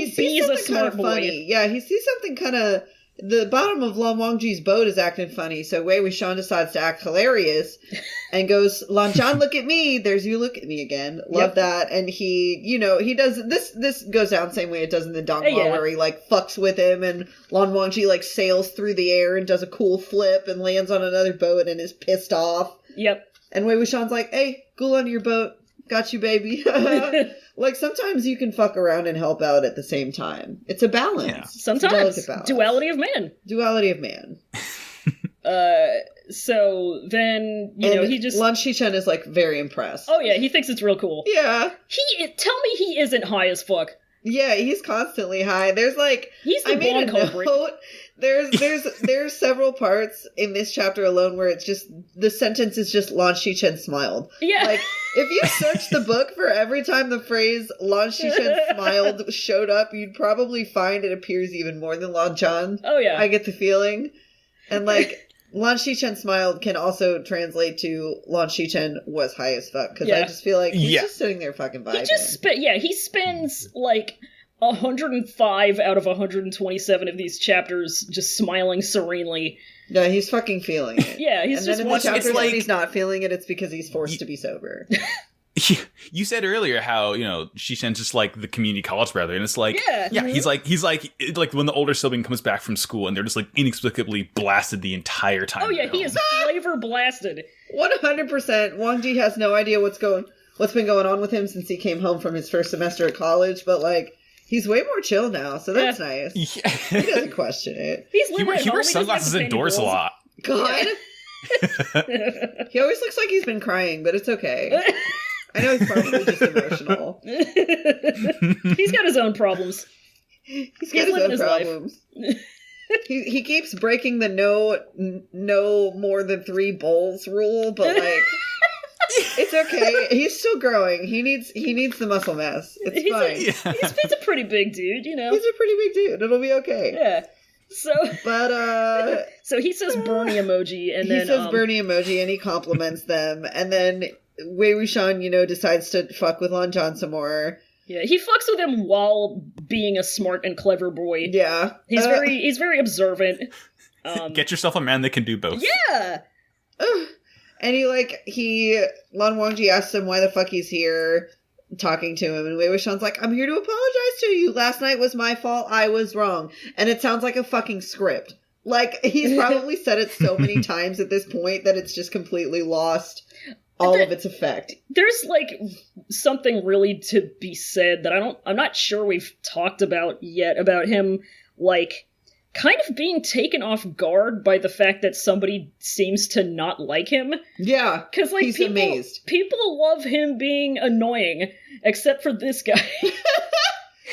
sees bees a something smart kinda boy. funny. Yeah, he sees something kind of... The bottom of Lan Wangji's boat is acting funny, so Wei Wuxian decides to act hilarious and goes, Lan Zhan, look at me. There's you look at me again. Love that. And he, he does... This goes down the same way it does in the Dongma, where he, like, fucks with him, and Lan Wangji, like, sails through the air and does a cool flip and lands on another boat and is pissed off. Yep. And Wei Wuxian's like, hey, ghoul under your boat. Got you, baby. Like, sometimes you can fuck around and help out at the same time. It's a balance. Yeah. Sometimes. It's a delicate balance. Duality of man. Duality of man. So then, he just... Lan Shichen is, like, very impressed. Oh, yeah, he thinks it's real cool. Yeah. Tell me he isn't high as fuck. Yeah, he's constantly high. There's, like... He's the I made a bomb culprit. note. There's several parts in this chapter alone where it's just... The sentence is just Lan Shichen smiled. Yeah. Like, if you search the book for every time the phrase Lan Shichen smiled showed up, you'd probably find it appears even more than Lan Zhan. Oh, yeah. I get the feeling. And, like... Lan Shichen smiled can also translate to Lan Shichen was high as fuck. Because I just feel like he's just sitting there fucking vibing. He spends like 105 out of 127 of these chapters just smiling serenely. Yeah, he's fucking feeling it. Yeah, he's and just then in the watching. chapters like- when he's not feeling it, it's because he's forced to be sober. You said earlier how, Shishen's just like the community college brother, and it's like, Yeah. he's like when the older sibling comes back from school and they're just like inexplicably blasted the entire time. Oh yeah, he is flavor blasted. 100%. Wangji has no idea what's been going on with him since he came home from his first semester at college, but like he's way more chill now, so that's nice. Yeah. He doesn't question it. He's He living at home. wears He doesn't have sunglasses to pay any indoors a bills. lot. God. He always looks like he's been crying, but it's okay. I know he's probably just emotional. He's got his own problems. He's got his living own his life. problems. He keeps breaking the no more than 3 bowls rule, but like it's okay. He's still growing. He needs the muscle mass. It's fine. He's a pretty big dude, He's a pretty big dude. It'll be okay. Yeah. So But so he says Bernie emoji, and he then says Bernie emoji, and he compliments them, and then Wei Wuxian, decides to fuck with Lan Zhan some more. Yeah, he fucks with him while being a smart and clever boy. Yeah, He's very observant. Get yourself a man that can do both. Yeah. And Lan Wangji asks him why the fuck he's here, talking to him, and Wei Wuxian's like, I'm here to apologize to you. Last night was my fault. I was wrong. And it sounds like a fucking script. Like, he's probably said it so many times at this point that it's just completely lost all of its effect. There's like something really to be said that I'm not sure we've talked about yet about him like kind of being taken off guard by the fact that somebody seems to not like him. Yeah, because like he's amazed. People love him being annoying, except for this guy.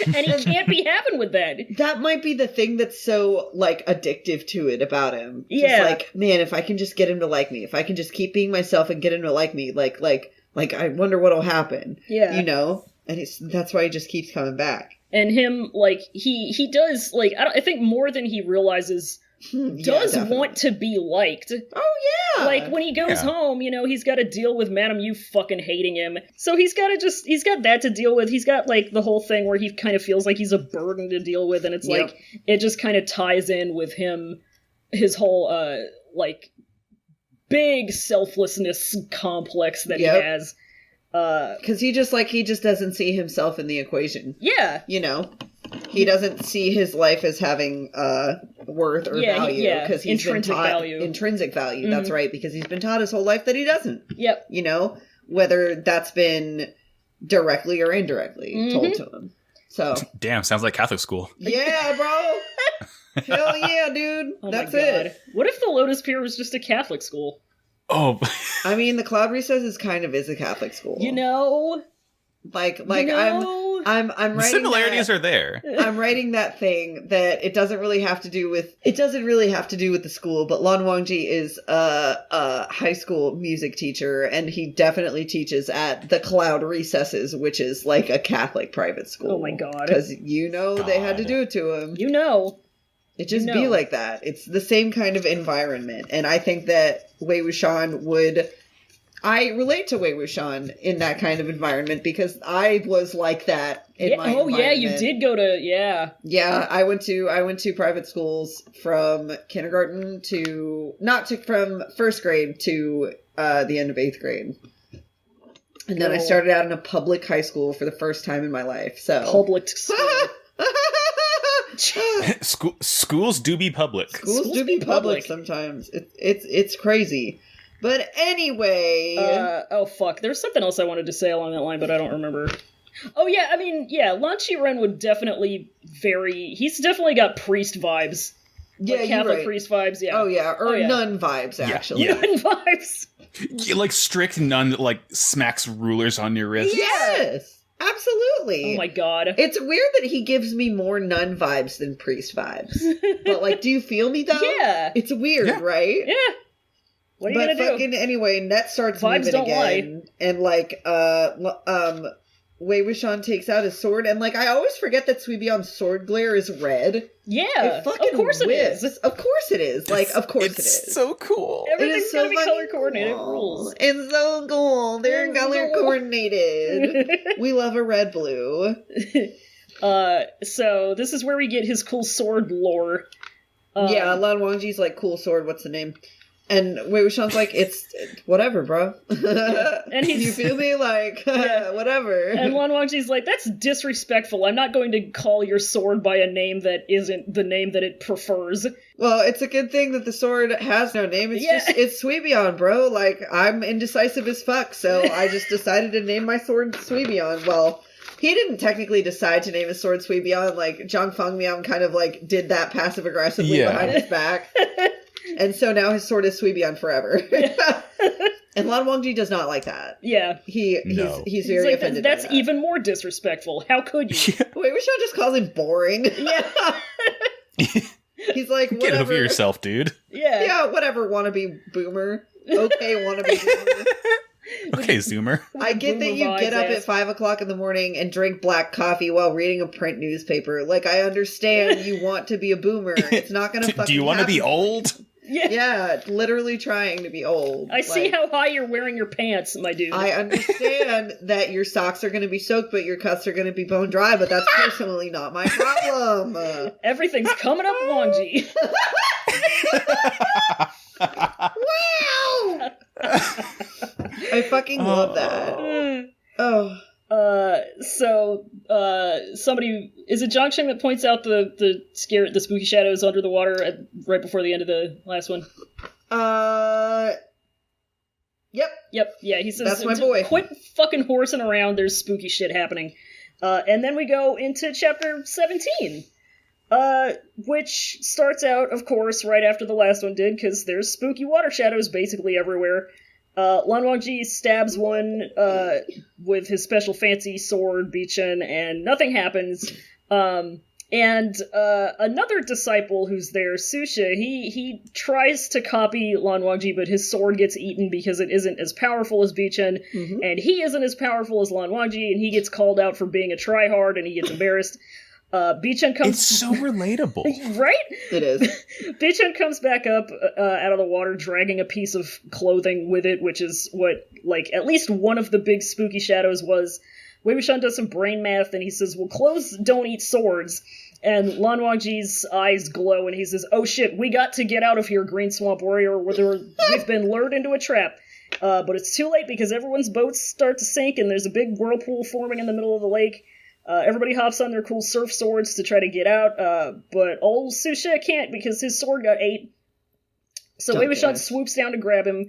And he can't be having with that. That might be the thing that's so, like, addictive to it about him. Yeah. Just like, man, if I can just get him to like me, if I can just keep being myself and get him to like me, like, I wonder what'll happen. Yeah. You know? And that's why he just keeps coming back. And him, like, he does, like, I think more than he realizes, does want to be liked. Oh, yeah! Like, when he goes home, you know, he's got to deal with Madame Yu fucking hating him. So he's got that to deal with. He's got, like, the whole thing where he kind of feels like he's a burden to deal with, and it's like, it just kind of ties in with him, his whole, like, big selflessness complex that he has. Because he just doesn't see himself in the equation. Yeah. You know? He doesn't see his life as having worth or value because he's been taught intrinsic value. That's right, because he's been taught his whole life that he doesn't. Yep. You know, whether that's been directly or indirectly told to him. So damn, sounds like Catholic school. Yeah, bro. Hell yeah, dude. Oh that's my God. it. What if the Lotus Pier was just a Catholic school? Oh. I mean, the Cloud Recess is a Catholic school. You know? Like I'm writing the similarities are there. I'm writing that thing that it doesn't really have to do with the school, but Lan Wangji is a high school music teacher, and he definitely teaches at the Cloud Recesses, which is like a Catholic private school. Oh my God. Because they had to do it to him. You know. It just be like that. It's the same kind of environment, and I think that Wei Wuxian would... I relate to Wei Wuxian in that kind of environment because I was like that in my environment. Oh yeah, you did go to Yeah, I went to private schools from kindergarten from first grade to the end of 8th grade. And then I started out in a public high school for the first time in my life. So public school. Schools do be public. Schools do be public sometimes. It's crazy. But anyway... oh, fuck. There's something else I wanted to say along that line, but I don't remember. Oh, yeah, I mean, Lan Qiren would definitely he's definitely got priest vibes. Yeah, like Catholic priest vibes, yeah. Oh, yeah, or nun vibes, actually. Yeah. Nun vibes. Like strict nun that, like, smacks rulers on your wrist. Yes! Absolutely. Oh my God. It's weird that he gives me more nun vibes than priest vibes. But, like, do you feel me, though? Yeah. It's weird, right? Yeah. What are you gonna do? Anyway, Net starts Vibes moving again. Lie. And, like, Wei Wuxian takes out his sword, and, like, I always forget that Suibion's sword glare is red. Yeah. It fucking of course whips. it is. Of course it is. Like, of course it is. It's so cool. Everything's so gonna be color coordinated. Rules. It's so cool. They're color coordinated. We love a red blue. So this is where we get his cool sword lore. Yeah, Lan Wangji's like, cool sword, what's the name? And Wei Wuxian's like, it's whatever, bro. And you feel me? Like, whatever. And Lan Wangji's like, that's disrespectful. I'm not going to call your sword by a name that isn't the name that it prefers. Well, it's a good thing that the sword has no name. It's Suibion, bro. Like, I'm indecisive as fuck, so I just decided to name my sword Suibion. Well, he didn't technically decide to name his sword Suibion. Like, Zhang Fengmiao kind of, like, did that passive-aggressively behind his back. And so now his sword is Suibion forever. And Lan Wangji does not like that. Yeah. He's very like, offended that's by that. even more disrespectful. How could you? Wait, Wuxian just calls him boring. Yeah. He's like, whatever. Get over yourself, dude. Yeah. Yeah, whatever, wannabe boomer. Okay, wannabe boomer. Okay, Zoomer. I get that you get up at 5 o'clock in the morning and drink black coffee while reading a print newspaper. Like, I understand you want to be a boomer. It's not gonna fucking Do you want to be old? Yeah, literally trying to be old. I see how high you're wearing your pants, my dude. I understand that your socks are going to be soaked, but your cuts are going to be bone dry, but that's personally not my problem. Everything's coming up, Wangji. Wow! I fucking love that. Oh. Somebody, is it Zhangsheng that points out the spooky shadows under the water right before the end of the last one? Yep. Yeah, he says, that's my boy. Quit fucking horsing around, there's spooky shit happening. And then we go into chapter 17. Which starts out, of course, right after the last one did, because there's spooky water shadows basically everywhere. Lan Wangji stabs one with his special fancy sword, Bichen, and nothing happens. And another disciple who's there, Susha, he tries to copy Lan Wangji, but his sword gets eaten because it isn't as powerful as Bichen, and he isn't as powerful as Lan Wangji, and he gets called out for being a tryhard, and he gets embarrassed. Bichen comes... It's so relatable. Right? It is. Bichen comes back up out of the water, dragging a piece of clothing with it, which is what, like, at least one of the big spooky shadows was. Wei Wuxian does some brain math, and he says, well, clothes don't eat swords. And Lan Wangji's eyes glow, and he says, oh shit, we got to get out of here, Green Swamp Warrior, we've been lured into a trap. But it's too late because everyone's boats start to sink, and there's a big whirlpool forming in the middle of the lake. Everybody hops on their cool surf swords to try to get out, but old Susha can't because his sword got ate. So Wei Wuxian swoops down to grab him,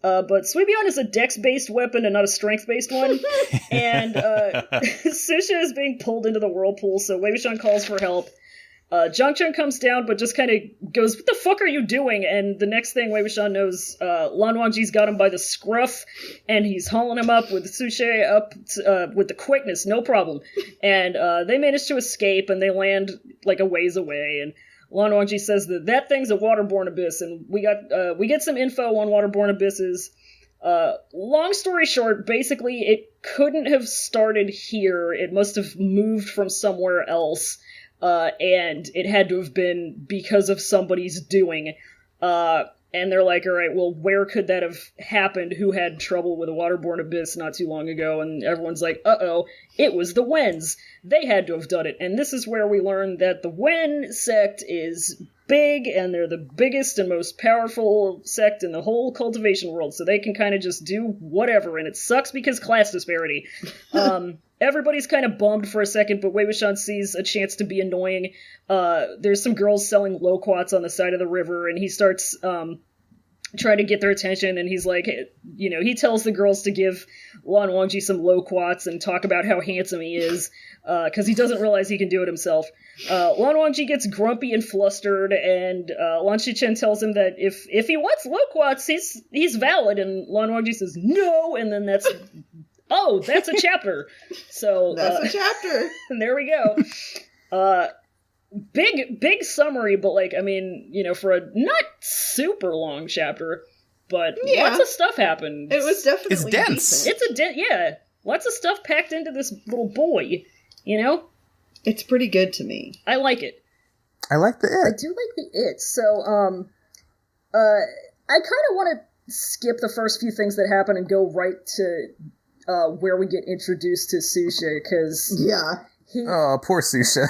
but Suibian is a dex-based weapon and not a strength-based one, and Susha is being pulled into the whirlpool, so Wei Wuxian calls for help. Zhangcheng comes down, but just kind of goes, what the fuck are you doing? And the next thing Wei Wuxian knows, Lan Wangji's got him by the scruff, and he's hauling him up with Susha up with the quickness, no problem. And they manage to escape, and they land like a ways away, and Lan Wangji says that thing's a waterborne abyss, and we get some info on waterborne abysses. Long story short, basically it couldn't have started here, it must have moved from somewhere else. And it had to have been because of somebody's doing. And they're like, all right, well, where could that have happened? Who had trouble with a waterborne abyss not too long ago? And everyone's like, uh-oh, it was the Wens. They had to have done it. And this is where we learn that the Wen sect is big, and they're the biggest and most powerful sect in the whole cultivation world, so they can kind of just do whatever, and it sucks because class disparity. Everybody's kind of bummed for a second, but Wei Wuxian sees a chance to be annoying. There's some girls selling loquats on the side of the river, and he starts trying to get their attention, and he's like, you know, he tells the girls to give Lan Wangji some loquats and talk about how handsome he is, because he doesn't realize he can do it himself. Lan Wangji gets grumpy and flustered, and Lan Shichen tells him that if he wants loquats, he's valid, and Lan Wangji says no, and then that's a chapter. So that's a chapter. And there we go. Big summary, but like, I mean, you know, for a not super long chapter, but lots of stuff happened. It was definitely it's dense. Decent. Yeah, lots of stuff packed into this little boy. You know, it's pretty good to me. I like it. I like the I it. do like the it. So, I kind of want to skip the first few things that happen and go right to where we get introduced to Susha, because Oh, poor Susha.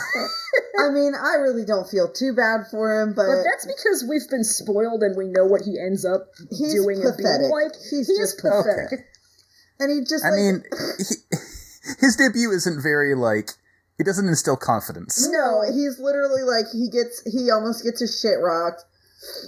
I mean, I really don't feel too bad for him, but that's because we've been spoiled and we know what he ends up doing pathetic. and being like. He is pathetic. Okay. And he just, I mean, his debut isn't very, like, he doesn't instill confidence. No, he's literally like, he almost gets his shit rocked.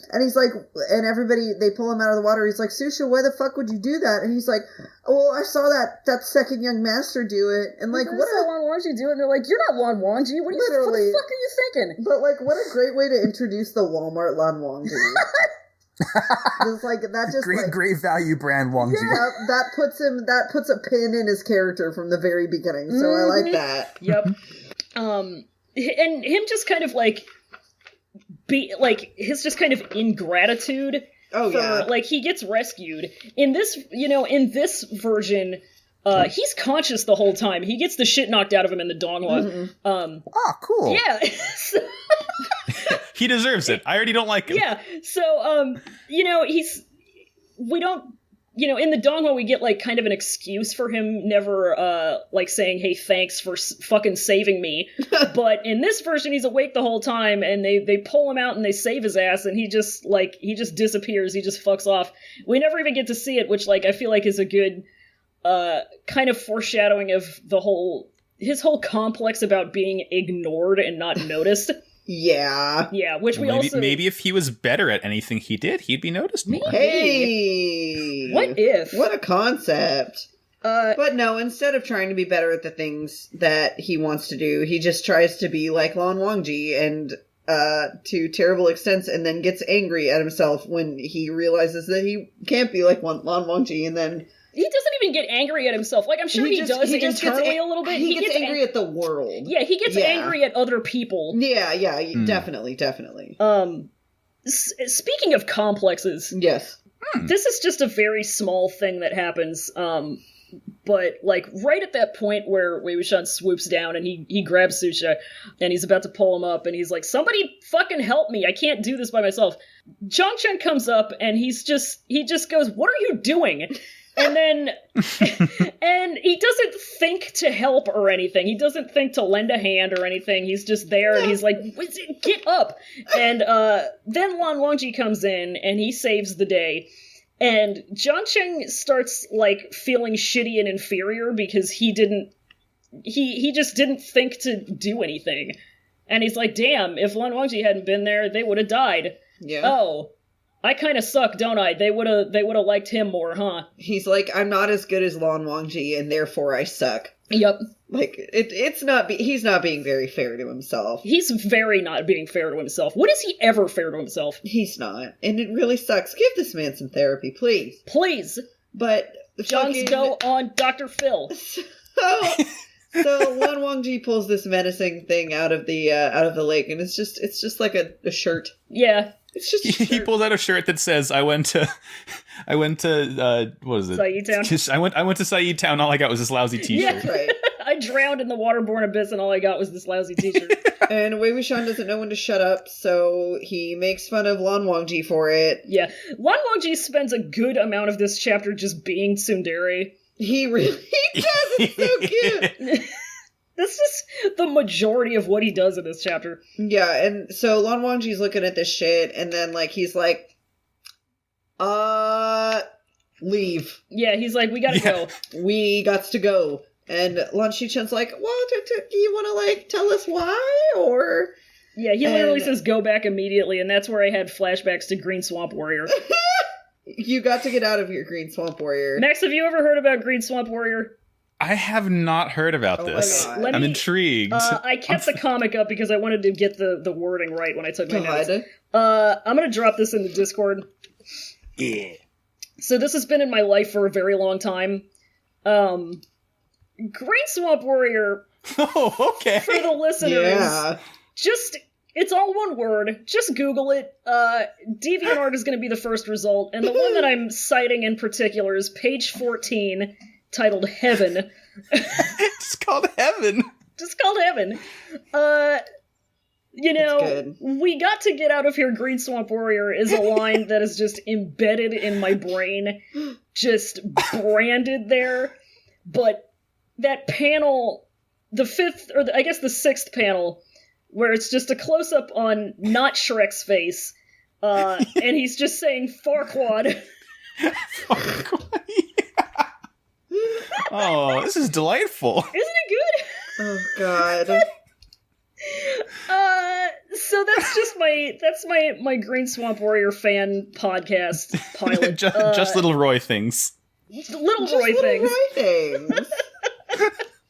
And he's like, and everybody, they pull him out of the water. He's like, Susha, why the fuck would you do that? And he's like, well, I saw that second young master do it. And like, what saw Lan Wangji do it? And they're like, you're not Lan Wangji. What the fuck are you thinking? But like, what a great way to introduce the Walmart Lan Wangji. It's like, that just great value brand Wangji. Yeah, that puts a pin in his character from the very beginning. So I like that. Yep. And him just kind of like, his just kind of ingratitude. Oh, yeah. Like, he gets rescued. In this version, he's conscious the whole time. He gets the shit knocked out of him in the Donghua. Oh, cool. Yeah. He deserves it. I already don't like him. Yeah. So, we don't, in the Donghua we get, like, kind of an excuse for him never, saying, hey, thanks for fucking saving me. But in this version, he's awake the whole time, and they pull him out and they save his ass, and he just disappears. He just fucks off. We never even get to see it, which, like, I feel like is a good, kind of foreshadowing of his whole complex about being ignored and not noticed. Yeah. Yeah, which maybe if he was better at anything he did, he'd be noticed more. Hey! What if? What a concept. But no, instead of trying to be better at the things that he wants to do, he just tries to be like Lan Wangji and to terrible extents, and then gets angry at himself when he realizes that he can't be like Lan Wangji, and then... He doesn't even get angry at himself. Like, I'm sure he does internally a little bit. He gets angry at the world. Yeah, he gets angry at other people. Yeah, definitely. Speaking of complexes... Yes. This is just a very small thing that happens, but, like, right at that point where Wei Wuxian swoops down and he grabs Susha, and he's about to pull him up, and he's like, somebody fucking help me, I can't do this by myself. Zhangchen comes up, and he just goes, what are you doing? And then, and he doesn't think to help or anything. He doesn't think to lend a hand or anything. He's just there, and he's like, get up! And then Lan Wangji comes in, and he saves the day. And Zhangchen starts, like, feeling shitty and inferior because he just didn't think to do anything. And he's like, damn, if Lan Wangji hadn't been there, they would have died. Yeah. Oh. I kind of suck, don't I? They would have liked him more, huh? He's like, I'm not as good as Lan Wangji, and therefore I suck. Yep. Like, he's not being very fair to himself. He's very not being fair to himself. When is he ever fair to himself? He's not. And it really sucks. Give this man some therapy, please. Please. But John's go on Dr. Phil. So Lan Wangji pulls this menacing thing out of the lake, and it's just like a shirt. Yeah. It's just he pulls out a shirt that says, I went to what is it? Saeed Town. I went to Saeed Town, all I got was this lousy t-shirt. Yeah, right. I drowned in the waterborne abyss and all I got was this lousy t-shirt. And Wei Wuxian doesn't know when to shut up, so he makes fun of Lan Wangji for it. Yeah. Lan Wangji spends a good amount of this chapter just being tsundere. He really does, it's so cute. That's just the majority of what he does in this chapter. Yeah, and so Lan Wangji's looking at this shit, and then, like, he's like, leave. Yeah, he's like, we gotta go. We gots to go. And Lan Shichen's like, well, do you want to, like, tell us why, or... Yeah, he literally says go back immediately, and that's where I had flashbacks to Green Swamp Warrior. You got to get out of here, Green Swamp Warrior. Max, have you ever heard about Green Swamp Warrior? I have not heard about this. I'm intrigued. I kept the comic up because I wanted to get the wording right when I took my notes. God. I'm going to drop this in the Discord. Yeah. So this has been in my life for a very long time. Green Swamp Warrior, oh, okay. for the listeners, it's all one word. Just Google it. DeviantArt is going to be the first result, and the one that I'm citing in particular is page 14, titled Heaven. Just called Heaven. Just called Heaven. We got to get out of here, Green Swamp Warrior is a line that is just embedded in my brain, just branded there. But that panel, the fifth, or I guess the sixth panel, where it's just a close-up on not Shrek's face, and he's just saying Farquaad. Farquaad, yeah. Oh, this is delightful. Isn't it good? Oh, God. So that's just my Green Swamp Warrior fan podcast pilot. just little Roy things. Little Roy things.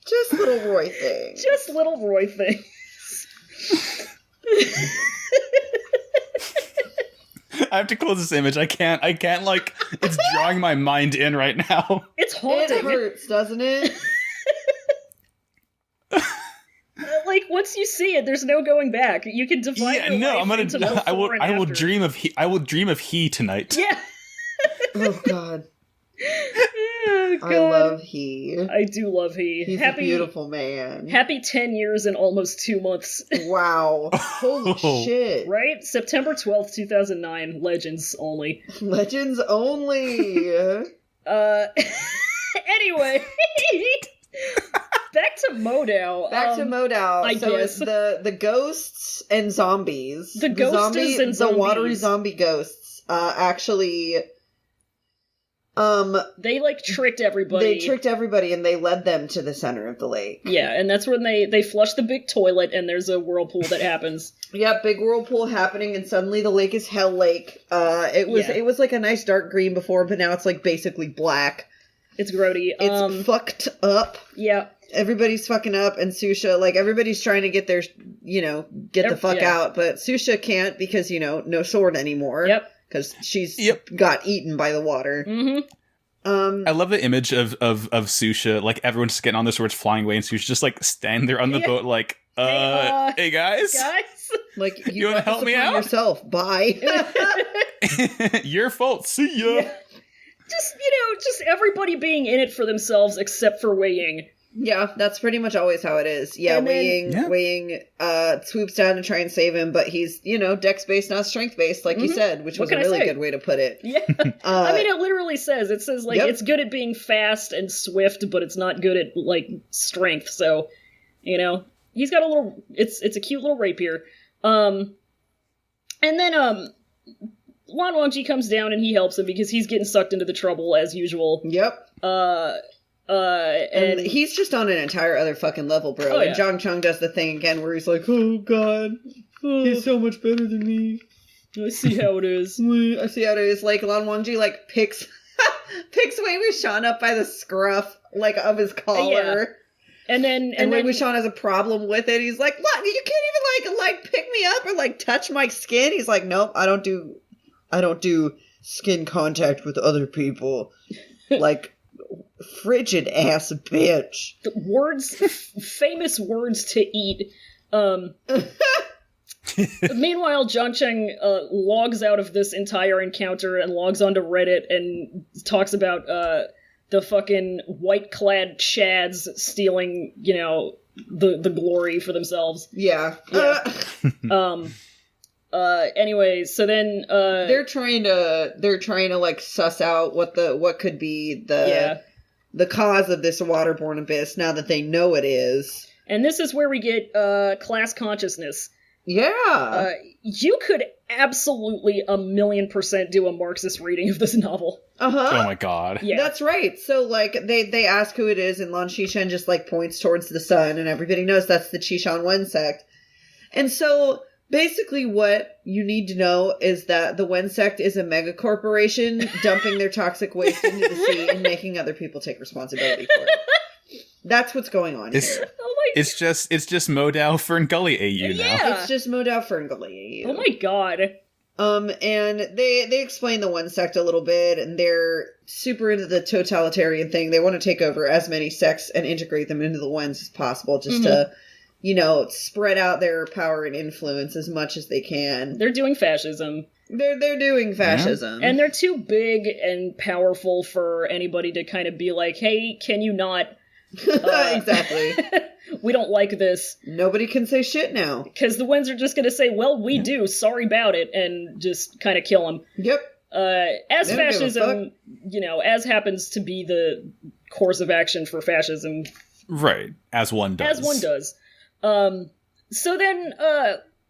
Just little Roy things. Just little Roy things. I have to close this image. I can't like, it's drawing my mind in right now. It's haunting. It hurts, doesn't it? Like, once you see it, there's no going back. You can divide your life into before and I will after. dream of he tonight. Yeah. Oh, God. Oh, God. I love he. I do love he. He's a beautiful man. Happy 10 years and almost 2 months. Wow. Holy shit. Right? September 12th, 2009. Legends only. Legends only. Anyway. Back to Modao. I guess. The ghosts and zombies. The ghosters and zombies. The watery zombie ghosts actually... they, like, tricked everybody. They tricked everybody, and they led them to the center of the lake. Yeah, and that's when they flush the big toilet, and there's a whirlpool that happens. Yep, big whirlpool happening, and suddenly the lake is Hell Lake. It was like a nice dark green before, but now it's, like, basically black. It's grody. It's fucked up. Yeah. Everybody's fucking up, and Susha, like, everybody's trying to get their, get the fuck out, but Susha can't because, no sword anymore. Yep. Because she's got eaten by the water. Mm-hmm. I love the image of Susha, like, everyone's just getting on their swords, flying away, and Susha's just, like, standing there on the boat, like, hey guys? Like, you want to help me out? Yourself. Bye. Your fault. See ya. Yeah. Just everybody being in it for themselves except for Wei Ying. Yeah, that's pretty much always how it is. Yeah, Wei Ying swoops down to try and save him, but he's, dex-based, not strength-based, like you said, which was a really good way to put it. Yeah. I mean, it literally says, like, it's good at being fast and swift, but it's not good at, like, strength, so, he's got a little, it's a cute little rapier. And then, Lan Wangji comes down and he helps him because he's getting sucked into the trouble as usual. Yep. And he's just on an entire other fucking level, bro. Oh, yeah. And Zhang Chung does the thing again where he's like, oh god, he's so much better than me. I see how it is. I see how it is. Like, Lan Wangji, like, picks Wei Wuxian up by the scruff, like, of his collar. Yeah. And Wei Wuxian has a problem with it. He's like, what? You can't even, like, pick me up or, like, touch my skin? He's like, nope, I don't do skin contact with other people. Like, frigid ass bitch. Famous words to eat. Meanwhile, Zhang Cheng logs out of this entire encounter and logs onto Reddit and talks about the fucking white-clad Chads stealing, the glory for themselves. Yeah. Anyway, so then they're trying to like suss out what could be the cause of this waterborne abyss now that they know it is. And this is where we get class consciousness. Yeah. You could absolutely 1,000,000% do a Marxist reading of this novel. Uh-huh. Oh my god. Yeah. That's right. So, like, they ask who it is, and Lan Xishan just, like, points towards the sun, and everybody knows that's the Qishan Wen sect. And so, basically what you need to know is that the Wen sect is a mega corporation dumping their toxic waste into the sea and making other people take responsibility for it. That's what's going on here. Oh my It's just Modao Ferngully AU now. Yeah. It's just Modao Ferngully AU. Oh my god. And they explain the One sect a little bit, and they're super into the totalitarian thing. They want to take over as many sects and integrate them into the Ones as possible, just to, spread out their power and influence as much as they can. They're doing fascism. They're doing fascism. And they're too big and powerful for anybody to kind of be like, hey, can you not... Exactly. We don't like this. Nobody can say shit now. Because the Wens are just going to say, well, we do, sorry about it, and just kind of kill them. Yep. As fascism, as happens to be the course of action for fascism. Right. As one does. So then,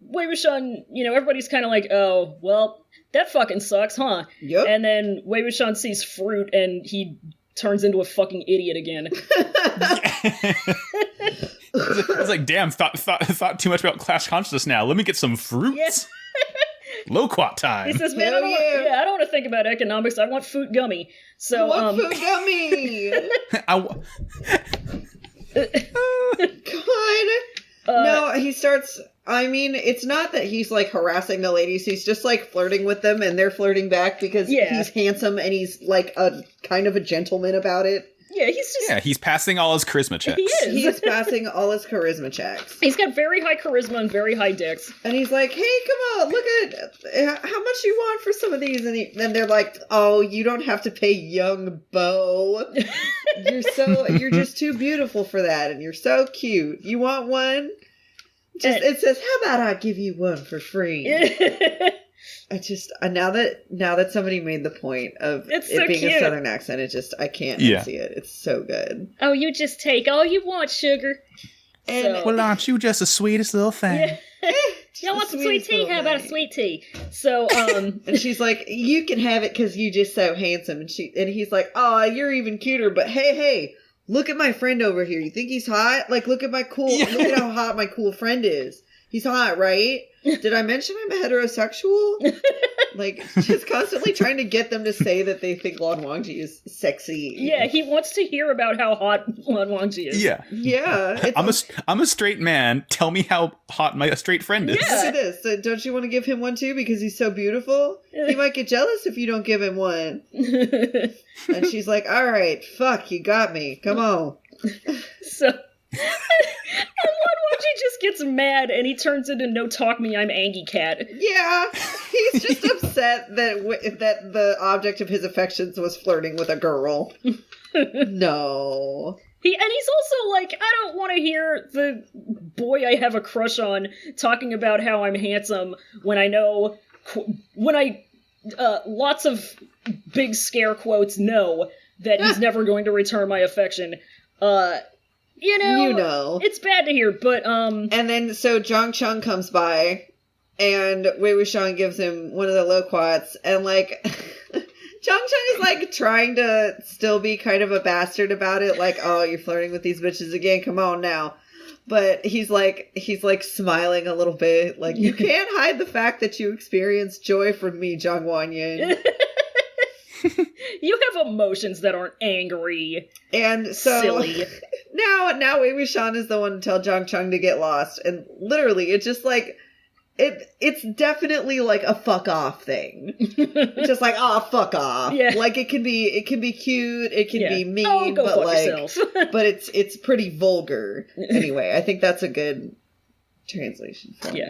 Wei Wuxian, everybody's kind of like, oh, well, that fucking sucks, huh? Yep. And then Wei Wuxian sees fruit, and he turns into a fucking idiot again. It's like, damn, thought too much about class consciousness now. Let me get some fruits. Yes. Loquat time. He says, man, I don't want to think about economics. I want food gummy. So, I want food gummy! God. No, he starts... I mean, it's not that he's, like, harassing the ladies. He's just, like, flirting with them, and they're flirting back because he's handsome and he's, like, a kind of a gentleman about it. Yeah, he's just... Yeah, he's passing all his charisma checks. He is. He's passing all his charisma checks. He's got very high charisma and very high dex. And he's like, hey, come on, look at... How much you want for some of these? And they're like, oh, you don't have to pay young Beau. You're just too beautiful for that, and you're so cute. You want one? It says, how about I give you one for free? Now that somebody made the point of it being cute. A Southern accent, I can't see it. It's so good. Oh, you just take all you want, sugar. Well, aren't you just the sweetest little thing? Yeah. Y'all want some sweet tea? How about a sweet tea? So, and she's like, you can have it because you're just so handsome. And he's like, oh, you're even cuter. But hey, look at my friend over here. You think he's hot? Like, look at look at how hot my cool friend is. He's hot, right? Did I mention I'm a heterosexual? Like, just constantly trying to get them to say that they think Lan Wangji is sexy. Yeah, he wants to hear about how hot Lan Wangji is. Yeah. Yeah. I'm a straight man. Tell me how hot my straight friend is. Look at this. So don't you want to give him one too because he's so beautiful? He might get jealous if you don't give him one. And she's like, all right, fuck, you got me. Come on. So... And Wangji just gets mad and he turns into No Talk Me, I'm Angie Cat. Yeah, he's just upset that the object of his affections was flirting with a girl. No. He's also like, I don't want to hear the boy I have a crush on talking about how I'm handsome when I know, lots of big scare quotes know that he's never going to return my affection. You know, it's bad to hear, but, And then, so Zhang Chung comes by, and Wei Wuxian gives him one of the loquats, and, like, Zhang Chung is, like, trying to still be kind of a bastard about it, like, oh, you're flirting with these bitches again, come on now. But he's like smiling a little bit, like, you can't hide the fact that you experience joy from me, Zhang Wanyan. You have emotions that aren't angry. And so silly. Now Wei Wuxian is the one to tell Zhang Chung to get lost. And literally, it's just like, it's definitely like a fuck off thing. It's just like, oh, fuck off. Yeah. Like, it can be cute, it can be mean, oh, go but fuck like, yourself. but it's pretty vulgar. Anyway, I think that's a good translation. Yeah.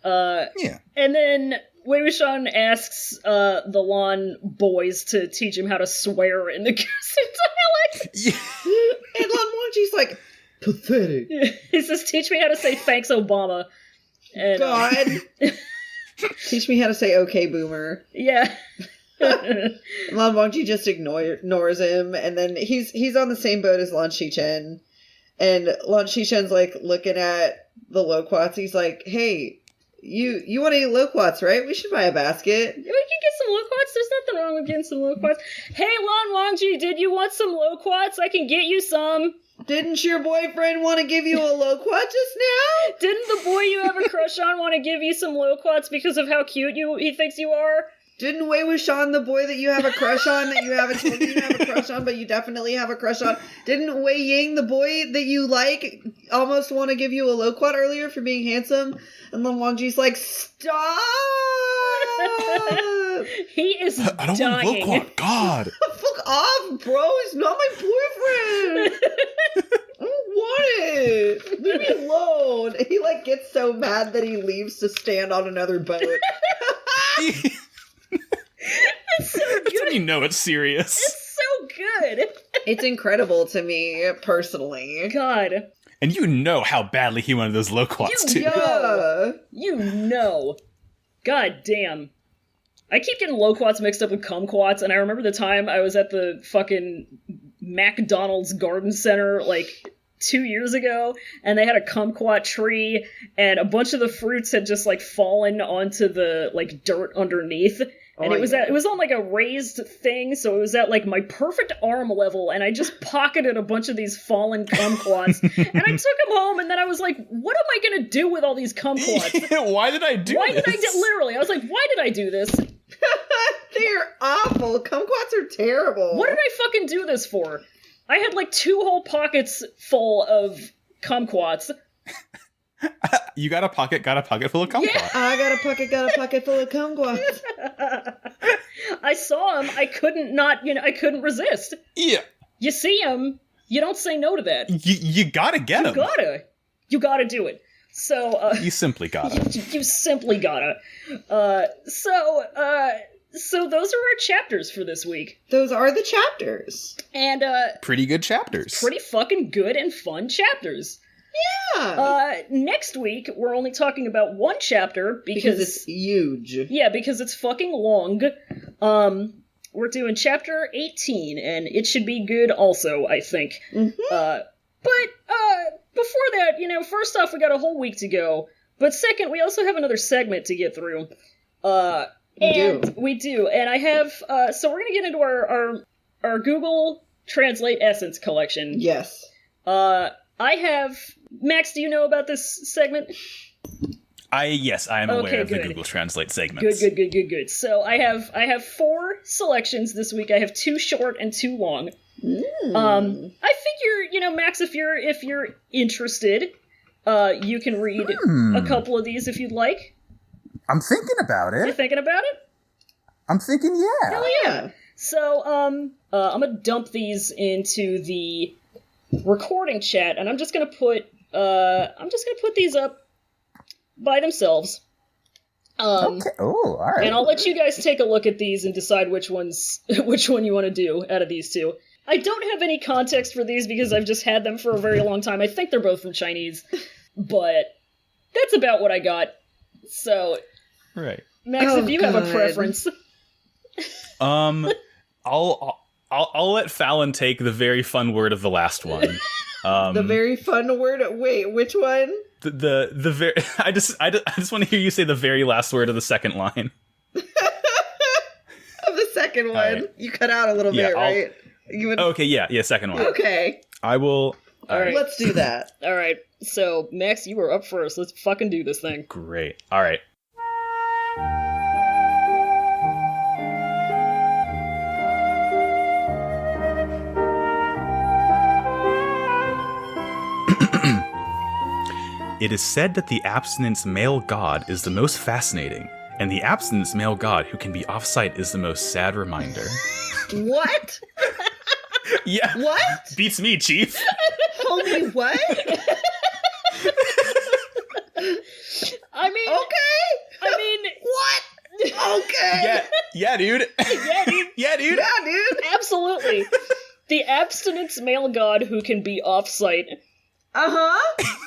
Yeah. And then Wei Wuxian asks the Lan boys to teach him how to swear in the Gusin dialect. Yeah. And Lan Wangji's like, pathetic. He says, teach me how to say thanks, Obama. And, God. Teach me how to say okay, boomer. Yeah. Lan Wangji just ignores him, and then he's on the same boat as Lan Shichen. And Lan Shichen's like looking at the loquats. He's like, hey, you want to eat loquats, right? We should buy a basket. We can get some loquats. There's nothing wrong with getting some loquats. Hey, Lan Wangji, did you want some loquats? I can get you some. Didn't your boyfriend want to give you a loquat just now? Didn't the boy you have a crush on want to give you some loquats because of how cute he thinks you are? Didn't Wei Wuxian, the boy that you have a crush on, that you haven't told me you have a crush on, but you definitely have a crush on, didn't Wei Ying, the boy that you like, almost want to give you a loquat earlier for being handsome? And Lan Wangji's like, stop! He is dying. I don't want a loquat. God. Fuck off, bro. He's not my boyfriend. I don't want it. Leave me alone. He, like, gets so mad that he leaves to stand on another boat. It's so good. That's when you know it's serious. It's so good. It's incredible to me, personally. God. And you know how badly he wanted those loquats too. Yeah. You know. God damn. I keep getting loquats mixed up with kumquats, and I remember the time I was at the fucking McDonald's Garden Center, like, 2 years ago, and they had a kumquat tree, and a bunch of the fruits had just, like, fallen onto the, like, dirt underneath. And it was on, like, a raised thing, so it was at, like, my perfect arm level, and I just pocketed a bunch of these fallen kumquats, and I took them home, and then I was like, what am I gonna do with all these kumquats? Why did I do this? Literally, I was like, why did I do this? They're awful. Kumquats are terrible. What did I fucking do this for? I had, like, 2 whole pockets full of kumquats. You got a pocket full of kumquat. Yeah. I got a pocket full of kumquats. I saw him. I couldn't resist. Yeah. You see him, you don't say no to that. You gotta get him. You gotta do it. So, you simply gotta. You simply gotta. So those are our chapters for this week. Those are the chapters. And, pretty good chapters. Pretty fucking good and fun chapters. Yeah. Next week, we're only talking about one chapter because it's huge. Yeah, because it's fucking long. We're doing chapter 18, and it should be good also, I think. Mm-hmm. But before that, first off, we got a whole week to go. But second, we also have another segment to get through. We do. And I have, so we're gonna get into our Google Translate Essence collection. Yes. I have... Max, do you know about this segment? Yes, I am Okay, aware of the good. Google Translate segments. Good. So I have 4 selections this week. I have 2 short and 2 long. I figure, Max, if you're interested, you can read a couple of these if you'd like. I'm thinking about You're it. thinking about it? I'm thinking, yeah. Hell yeah. So, I'm gonna dump these into the recording chat, and I'm just gonna put these up by themselves. Okay. Oh, all right. And I'll let you guys take a look at these and decide which one you want to do out of these 2. I don't have any context for these because I've just had them for a very long time. I think they're both from Chinese, but that's about what I got. So, Right. Max, if you have a preference, I'll let Fallon take the very fun word of the last one. The very fun word. Wait, which one? The very. I just want to hear you say the very last word of the second line. Of the second one. Right. You cut out a little bit, right? You would... Okay, yeah, second one. Okay. I will. All right. Let's do that. All right. So, Max, you were up first. Let's fucking do this thing. Great. All right. It is said that the abstinence male god is the most fascinating, and the abstinence male god who can be off-site is the most sad reminder. What? Yeah. What? Beats me, Chief. Homie, what? I mean... Okay. I mean... What? Okay. Yeah, dude. Yeah, dude. Yeah, dude. Yeah, dude. Absolutely. The abstinence male god who can be off-site. I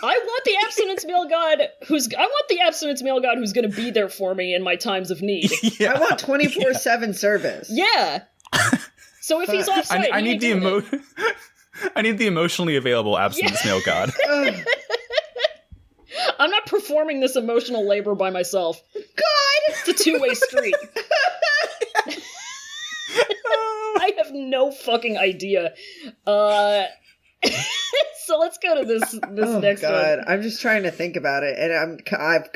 want the abstinence male god who's going to be there for me in my times of need. Yeah. I want 24/7 service. Yeah. So if he's off-site, I need the I need the emotionally available abstinence male god. I'm not performing this emotional labor by myself. God! It's a two-way street. I have no fucking idea. So let's go to this next God. one. I'm just trying to think about it, and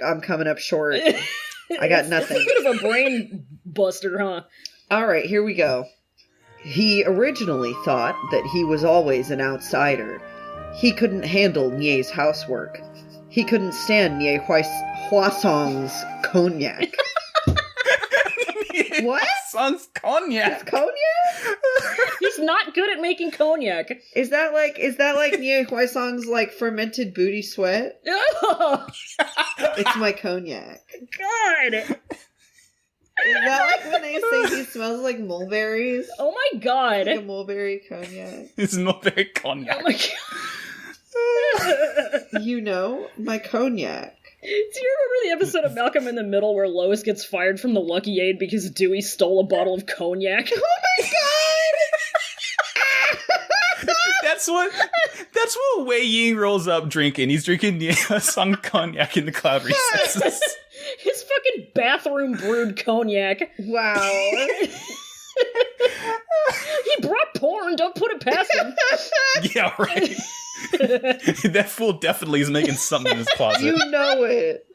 I'm coming up short. I got nothing. It's a bit of a brain buster, huh? All right, here we go. He originally thought that he was always an outsider. He couldn't handle Nie's housework. He couldn't stand Nie Huasong's cognac. What? Song's cognac. It's cognac? He's not good at making cognac. Is that like Nie Huasong's like fermented booty sweat? Oh, It's my cognac. God. Is that like when they say he smells like mulberries? Oh my God. Like a mulberry cognac. It's not very cognac. Oh my God. You know, my cognac. Do you remember the episode of Malcolm in the Middle where Lois gets fired from the Lucky Aid because Dewey stole a bottle of cognac? Oh my God! That's what Wei Ying rolls up drinking. He's drinking some cognac in the cloud recesses. His fucking bathroom brewed cognac. Wow. He brought porn, don't put it past him. Yeah, right. That fool definitely is making something in his closet. You know it.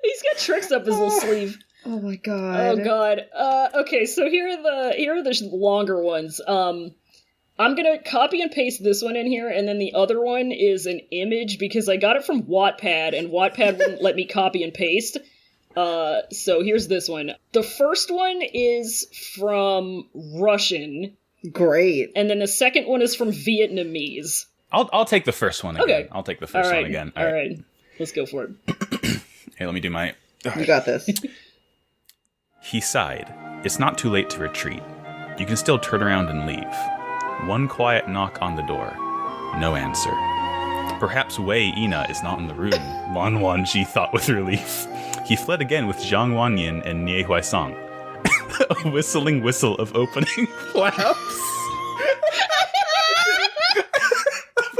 He's got tricks up his little sleeve. Oh my God. Oh God. Okay, so here are the longer ones. I'm gonna copy and paste this one in here, and then the other one is an image because I got it from Wattpad, and Wattpad wouldn't let me copy and paste. So here's this one. The first one is from Russian. Great. And then the second one is from Vietnamese. I'll take the first one again. Okay. I'll take the first one again. All right. Let's go for it. Hey, let me do my... You got this. He sighed. It's not too late to retreat. You can still turn around and leave. One quiet knock on the door. No answer. Perhaps Wei Ina is not in the room, Lan Wangji thought with relief. He fled again with Zhang Wanyin and Nie Huaisong. A whistling whistle of opening flaps.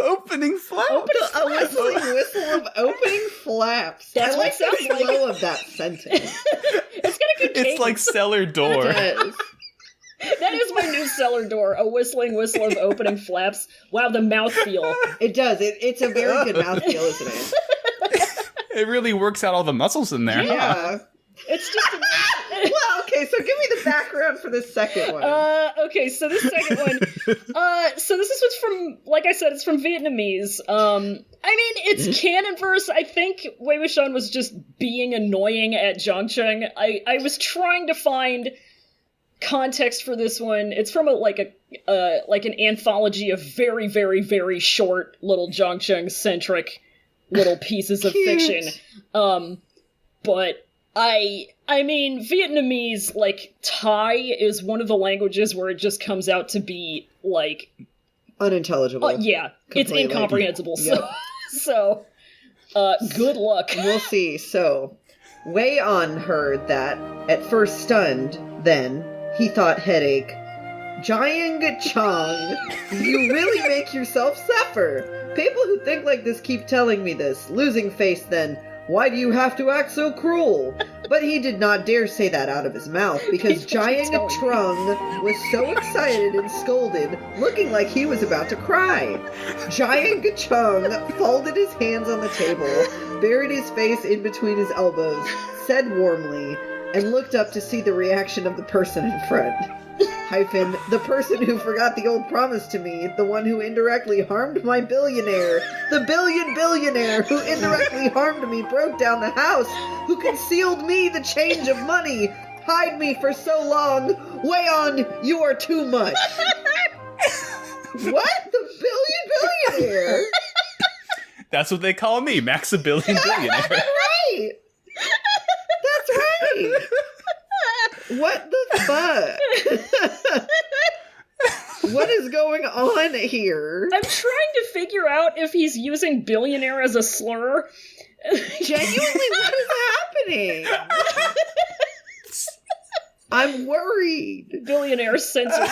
Opening flaps. A whistling whistle of opening flaps. That's I what like it sounds the like. flow of that sentence. It's got a good cadence. It's like cellar door. Yes. That is my new cellar door. A whistling whistle of opening flaps. Wow, the mouthfeel. It does. It's a very good mouthfeel, isn't it? It really works out all the muscles in there. Yeah. It's just Well, okay, so give me the background for this second one. okay, so this second one, so this is from, like I said, it's from Vietnamese. I mean, it's canon verse. I think Wei Wuxian was just being annoying at Zhangcheng. I was trying to find context for this one. It's from like an anthology of very, very, very short little Zhangcheng centric little pieces of fiction. But I mean, Vietnamese, like, Thai is one of the languages where it just comes out to be, like... unintelligible. Yeah, Completely. It's incomprehensible, Yep. so good luck. We'll see. So, Wei On heard that, at first stunned, then, he thought headache. Jiang Chong, you really make yourself suffer. People who think like this keep telling me this. Losing face then. Why do you have to act so cruel? But he did not dare say that out of his mouth, because Jiang Trung was so excited and scolded, looking like he was about to cry. Jiang Chung folded his hands on the table, buried his face in between his elbows, said warmly, and looked up to see the reaction of the person in front. The person who forgot the old promise to me, the one who indirectly harmed my billionaire, the billionaire who indirectly harmed me, broke down the house, who concealed me the change of money, hide me for so long, Wei On, you are too much. What? The billionaire? That's what they call me, Maximilian Billionaire. Right! That's right! What the fuck? What is going on here? I'm trying to figure out if he's using billionaire as a slur. Genuinely, what is happening? I'm worried. Billionaire censored.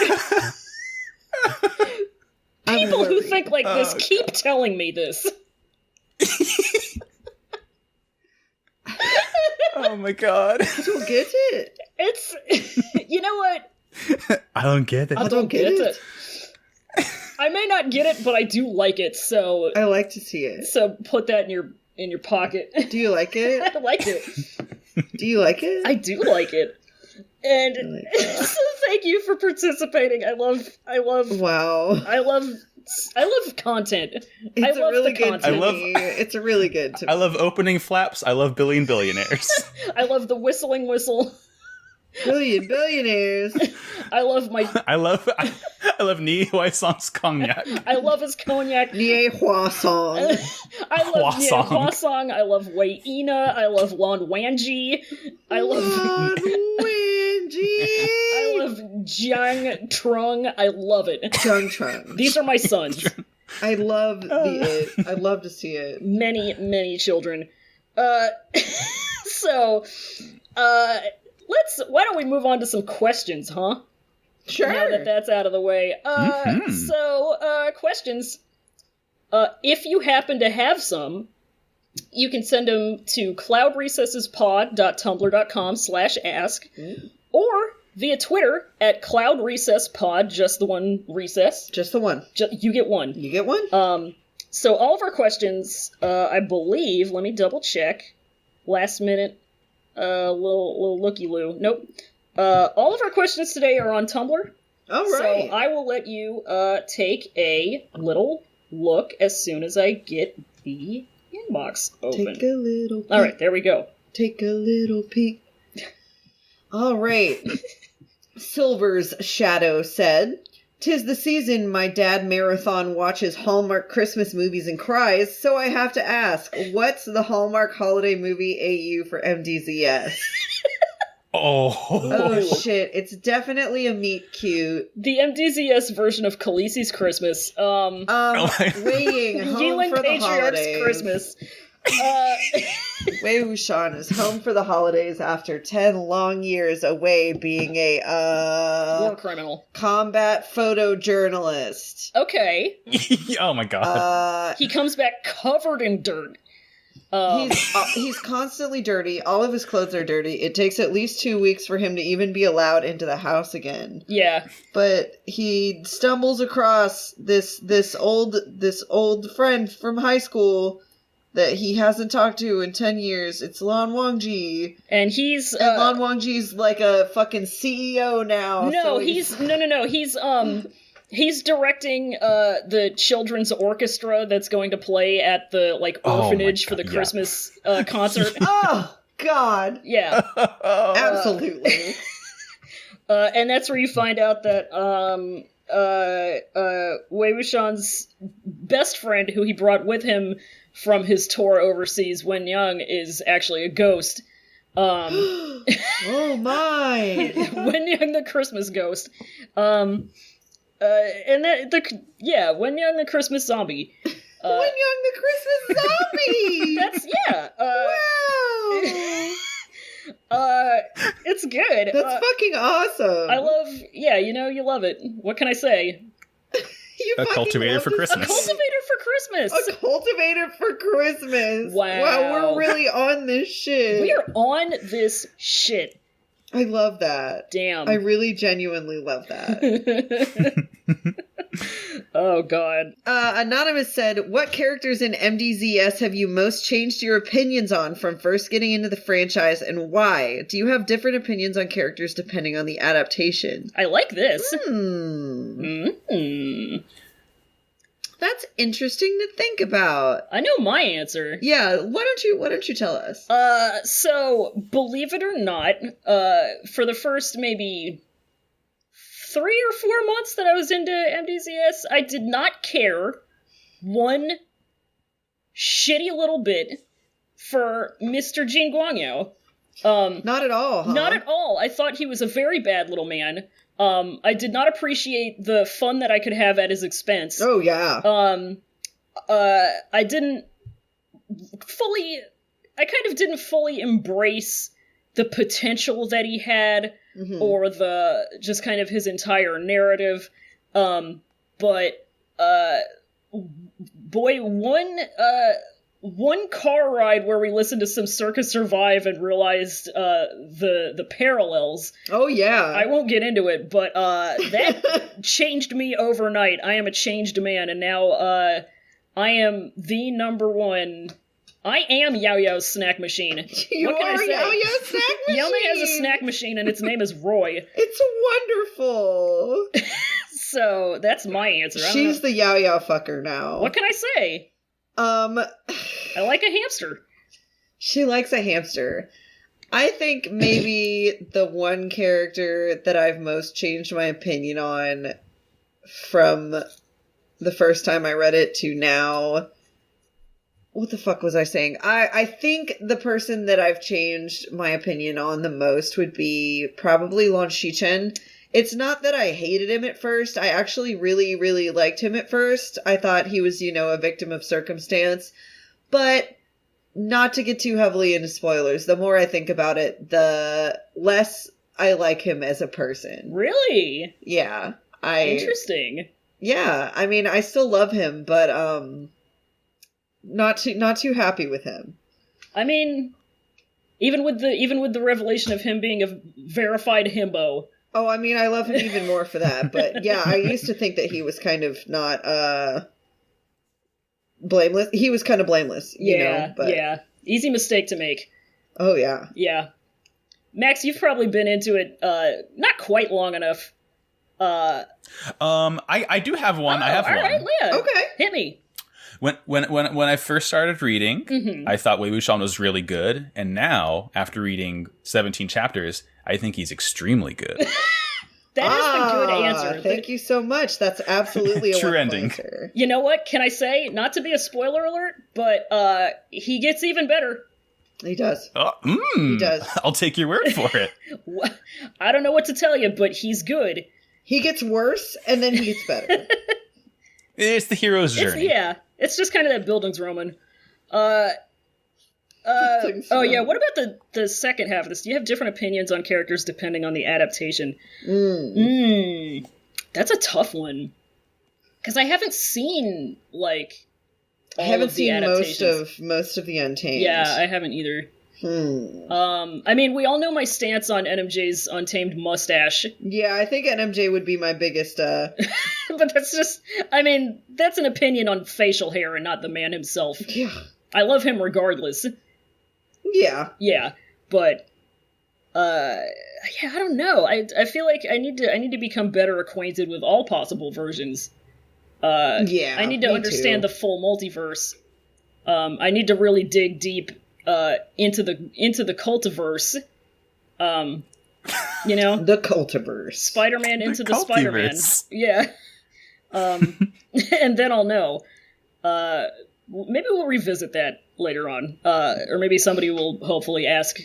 People who think like this keep telling me this. Oh my god. I don't get it. It's, you know what? I don't get it. I don't get it. I may not get it, but I do like it, so... I like to see it. So put that in your pocket. Do you like it? I like it. Do you like it? I do like it. And so thank you for participating. I love Wow. I love content. It's I love really the good content. to me. It's a really good to me. I love opening flaps. I love billionaires. I love the whistling whistle. Billionaires. I love my I love Ni Huai Song's cognac. I love his cognac. Nie Hua Song. I love Nie Hua Song. I love Wei Ina. I love Lan Wangji. I love Lan Wangji. I love Jiang Trung. I love it. Jiang Trung. These are my sons. I love it. I love to see it. Many children. So, why don't we move on to some questions, huh? Sure. Now that that's out of the way. So, questions. If you happen to have some, you can send them to cloudrecessespod.tumblr.com/ask, or via Twitter at cloudrecesspod, just the one recess. Just the one. You get one. You get one? So all of our questions, I believe, let me double check. Last minute, little looky-loo. Nope. All of our questions today are on Tumblr. All right. So I will let you take a little look as soon as I get the inbox open. Take a little peek. All right, there we go. Take a little peek. All right. Silver's Shadow said, "'Tis the season my dad marathon watches Hallmark Christmas movies and cries, so I have to ask, what's the Hallmark holiday movie AU for MDZS?" Oh shit, it's definitely a meet cute. The MDZS version of Khaleesi's Christmas. Weighing home Yeeling for the Patriarch's holidays. Christmas. Wei Wuxian is home for the holidays after 10 long years away being a war criminal. Combat photojournalist. Okay. Oh my god. He comes back covered in dirt. He's constantly dirty. All of his clothes are dirty. It takes at least 2 weeks for him to even be allowed into the house again. Yeah. But he stumbles across this old friend from high school, that he hasn't talked to in 10 years. It's Lan Wangji. And he's... and Lan Wangji's like a fucking CEO now. No, so he's directing the children's orchestra that's going to play at the orphanage for the Christmas concert. Oh God. Yeah. Absolutely. And that's where you find out that Wei Wuxian's best friend, who he brought with him from his tour overseas, Wen Yang, is actually a ghost. Oh my! Wen Yang, the Christmas ghost. And Wen Yang, the Christmas zombie. Wen Yang, the Christmas zombie. That's wow. It's good. That's fucking awesome. I love. Yeah, you love it. What can I say? A cultivator for Christmas. A cultivator for Christmas. A cultivator for Christmas. Wow, we're really on this shit. We are on this shit. I love that. Damn. I really genuinely love that. Oh, God. Anonymous said, what characters in MDZS have you most changed your opinions on from first getting into the franchise, and why? Do you have different opinions on characters depending on the adaptation? I like this. That's interesting to think about. I know my answer. Yeah, why don't you tell us? So, believe it or not, for the first maybe 3 or 4 months that I was into MDZS, I did not care one shitty little bit for Mr. Jin Guangyao. Not at all, huh? Not at all. I thought he was a very bad little man. I did not appreciate the fun that I could have at his expense. Oh, yeah. I kind of didn't fully embrace the potential that he had, or the, just kind of his entire narrative. Boy, one car ride where we listened to some Circa Survive and realized the parallels. Oh, yeah. I won't get into it, but that changed me overnight. I am a changed man, and now I am the number one. I am Yao Yao's snack machine. You what can I are say? Yao Yao's snack machine. Yao has a snack machine, and its name is Roy. It's wonderful. So that's my answer. She's the Yao Yao fucker now. What can I say? I like a hamster. She likes a hamster. I think maybe the one character that I've most changed my opinion on from the first time I read it to now. What the fuck was I saying? I think the person that I've changed my opinion on the most would be probably Lan Shichen. It's not that I hated him at first. I actually really, really liked him at first. I thought he was, a victim of circumstance. But not to get too heavily into spoilers, the more I think about it, the less I like him as a person. Really? Yeah. Interesting. Yeah. I mean, I still love him, but not too happy with him. I mean, even with the revelation of him being a verified himbo. Oh, I mean, I love him even more for that. But yeah, I used to think that he was kind of not blameless. He was kind of blameless, you know. But... yeah, easy mistake to make. Oh yeah, yeah. Max, you've probably been into it not quite long enough. I do have one. I have all one. Right, Leah. Okay, hit me. When I first started reading, I thought Wei Wuxian was really good, and now, after reading 17 chapters, I think he's extremely good. That is the good answer. Thank you so much. That's absolutely a true ending. Answer. You know what? Can I say, not to be a spoiler alert, but he gets even better. He does. He does. I'll take your word for it. I don't know what to tell you, but he's good. He gets worse, and then he gets better. It's the hero's journey. It's just kind of that Bildungsroman. Oh yeah, what about the second half of this? Do you have different opinions on characters depending on the adaptation? That's a tough one. Because I haven't seen, I haven't seen most of the Untamed. Yeah, I haven't either. I mean, we all know my stance on NMJ's Untamed mustache. Yeah, I think NMJ would be my biggest, But that's just, that's an opinion on facial hair and not the man himself. Yeah. I love him regardless. Yeah. Yeah, but I don't know. I feel like I need to become better acquainted with all possible versions. Yeah, I need to me understand too. the full multiverse. I need to really dig deep into the cultiverse. You know, The Cultiverse. Spider-Man into the cultiverse. Spider-Man. Yeah. And then I'll know. Maybe we'll revisit that later on. Or maybe somebody will hopefully ask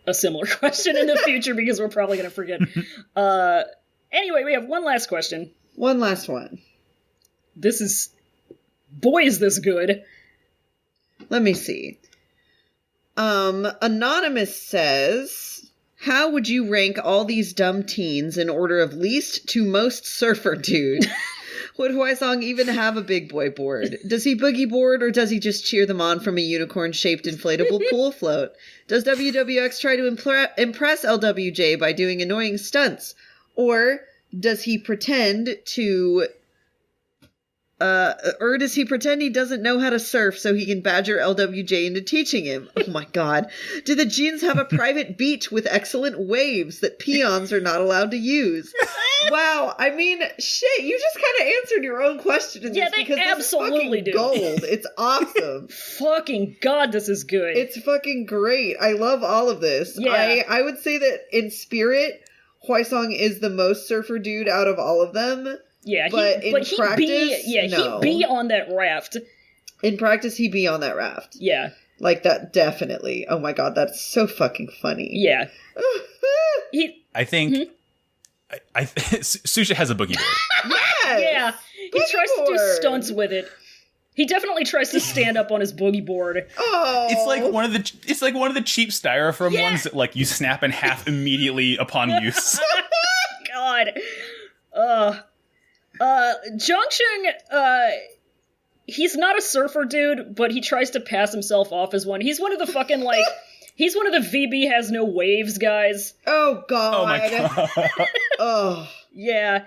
a similar question in the future because we're probably going to forget. Anyway, we have one last question. One last one. Boy, is this good. Let me see. Anonymous says, how would you rank all these dumb teens in order of least to most surfer dude? Would Huaisong even have a big boy board? Does he boogie board or does he just cheer them on from a unicorn-shaped inflatable pool float? Does WWX try to impress LWJ by doing annoying stunts? Or does he pretend to... or does he pretend he doesn't know how to surf so he can badger LWJ into teaching him? Oh my god. Do the jeans have a private beach with excellent waves that peons are not allowed to use? Wow, I mean, shit, you just kind of answered your own question in Yeah, this they because absolutely this is fucking do. gold. It's awesome. Fucking god, this is good. It's fucking great. I love all of this. Yeah. I would say that in spirit, Huaisong is the most surfer dude out of all of them. Yeah, but in practice, no. he'd be on that raft. In practice, he'd be on that raft. Yeah. Like that, definitely. Oh my god, that's so fucking funny. Yeah. I think Susha has a boogie board. Yes! Yeah. He Boogie tries to do board. stunts with it. He definitely tries to stand up on his boogie board. Oh, It's like one of the cheap styrofoam Yeah. ones that like you snap in half immediately upon use. God. Zhongsheng, he's not a surfer dude, but he tries to pass himself off as one. He's one of the fucking, like, he's one of the VB has no waves guys. Oh god. Oh my god. Oh. Yeah.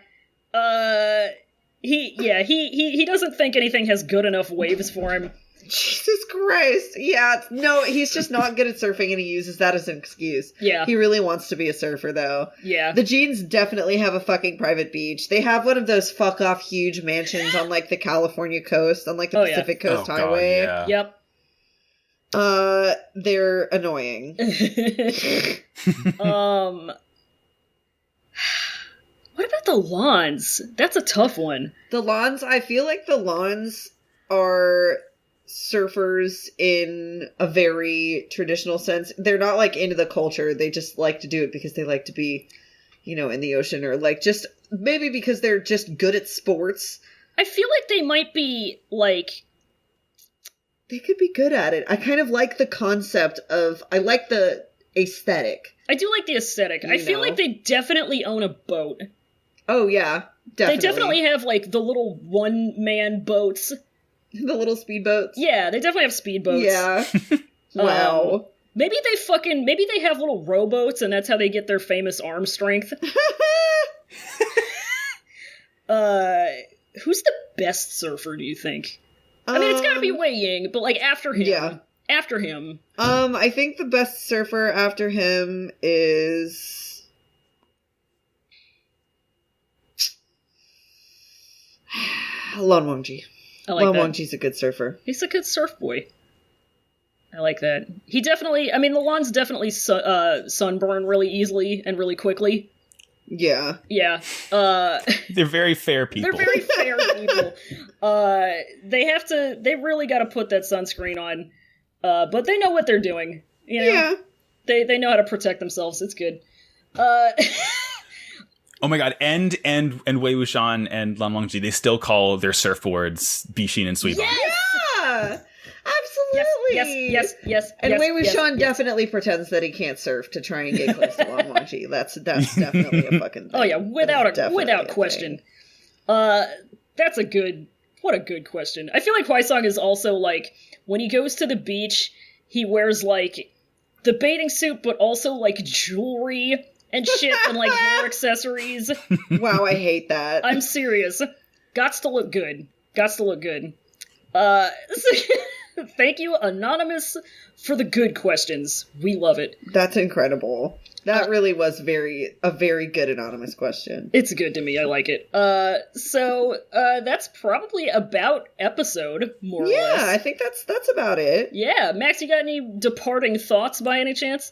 He doesn't think anything has good enough waves for him. Jesus Christ. Yeah, no, he's just not good at surfing and he uses that as an excuse. Yeah. He really wants to be a surfer, though. Yeah. The jeans definitely have a fucking private beach. They have one of those fuck off huge mansions on, like, the California coast, on, like, the Pacific Coast God, Highway. yeah. Yep. They're annoying. What about the lawns? That's a tough one. The lawns, I feel like the lawns are surfers in a very traditional sense. They're not like into the culture. They just like to do it because they like to be, you know, in the ocean, or like just maybe because they're just good at sports. I feel like they might be like, They could be good at it. I kind of like the concept of, I like the aesthetic. I do like the aesthetic. I feel like they definitely own a boat. Oh yeah, definitely. They definitely have like the little one-man boats. The little speedboats. Yeah, they definitely have speedboats. Yeah. Wow. Maybe they have little rowboats and that's how they get their famous arm strength. Who's the best surfer, do you think? I mean, it's gotta be Wei Ying, but like after him. Yeah. After him. I think the best surfer after him is Lon Wangji. I like Lon that. Wangji's a good surfer. He's a good surf boy. I like that. He definitely, I mean, the lawns definitely sunburn really easily and really quickly. Yeah. Yeah. They're very fair people. They're very fair people. They really gotta put that sunscreen on. But they know what they're doing. You know? Yeah. They know how to protect themselves. It's good. Oh my god, and Wei Wuxian and Lan Wangji, they still call their surfboards Bishin and Suibon. Yeah. Absolutely. Yes. And yes, Wei Wuxian yes. definitely pretends that he can't surf to try and get close to Lon Wangji. That's definitely a fucking thing. Oh yeah, without a question. thing. That's what a good question. I feel like Huaisong is also like, when he goes to the beach, he wears like the bathing suit, but also like jewelry and shit and like hair accessories. Wow, I hate that. I'm serious. Gots to look good. Thank you, Anonymous, for the good questions. We love it. That's incredible. That really was a very good anonymous question. It's good to me. I like it. So that's probably about episode, more or less. Yeah, I think that's about it. Yeah. Max, you got any departing thoughts by any chance?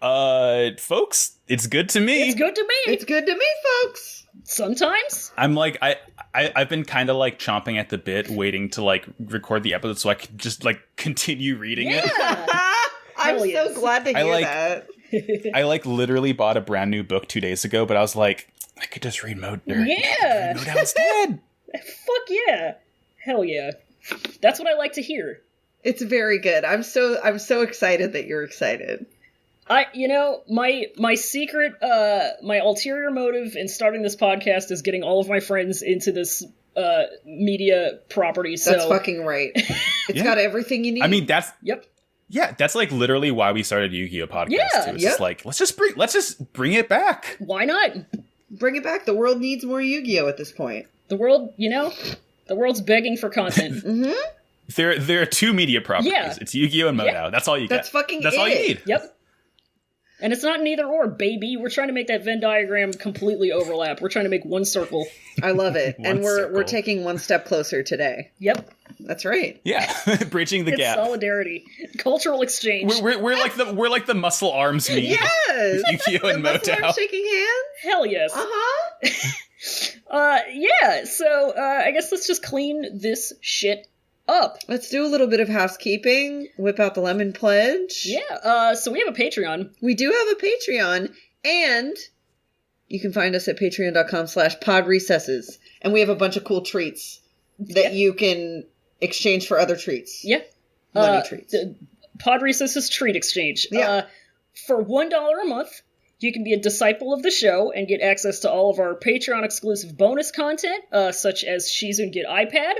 Folks, it's good to me. It's good to me. It's good to me, folks. Sometimes. I'm like, I've been kind of like chomping at the bit, waiting to like record the episode so I could just like continue reading it. I'm Hell yes. so glad to hear that. I like literally bought a brand new book 2 days ago, but I was like, I could just read Mode. Yeah. Mode instead. Fuck yeah. Hell yeah. That's what I like to hear. It's very good. I'm so excited that you're excited. My secret, my ulterior motive in starting this podcast is getting all of my friends into this media property. So that's fucking right. It's got everything you need. I mean, that's yep. Yeah, that's like literally why we started Yu-Gi-Oh podcast. Yeah, too. It's just like let's just bring it back. Why not? Bring it back. The world needs more Yu-Gi-Oh at this point. The world's begging for content. Mm-hmm. There are two media properties. Yeah. It's Yu-Gi-Oh and Modao. Yeah. That's all you That's get. fucking That's it. all you need. Yep. And it's not an either or, baby. We're trying to make that Venn diagram completely overlap. We're trying to make one circle. I love it. And we're circle. taking one step closer today. Yep. That's right. Yeah, bridging the It's gap. solidarity, cultural exchange. We're like the muscle arms meet. Yes. Yu-Gi-Oh and That's why I'm Modao. shaking hands. Hell yes. Uh-huh. Yeah. So I guess let's just clean this shit up. Let's do a little bit of housekeeping. Whip out the lemon pledge. Yeah. So we have a Patreon. We do have a Patreon, and you can find us at patreon.com/podrecesses. And we have a bunch of cool treats that you can exchange for other treats. Yeah. Money treats. Pod Recesses Treat Exchange. Yeah. For $1 a month, you can be a disciple of the show and get access to all of our Patreon exclusive bonus content, such as Shizun Get iPad.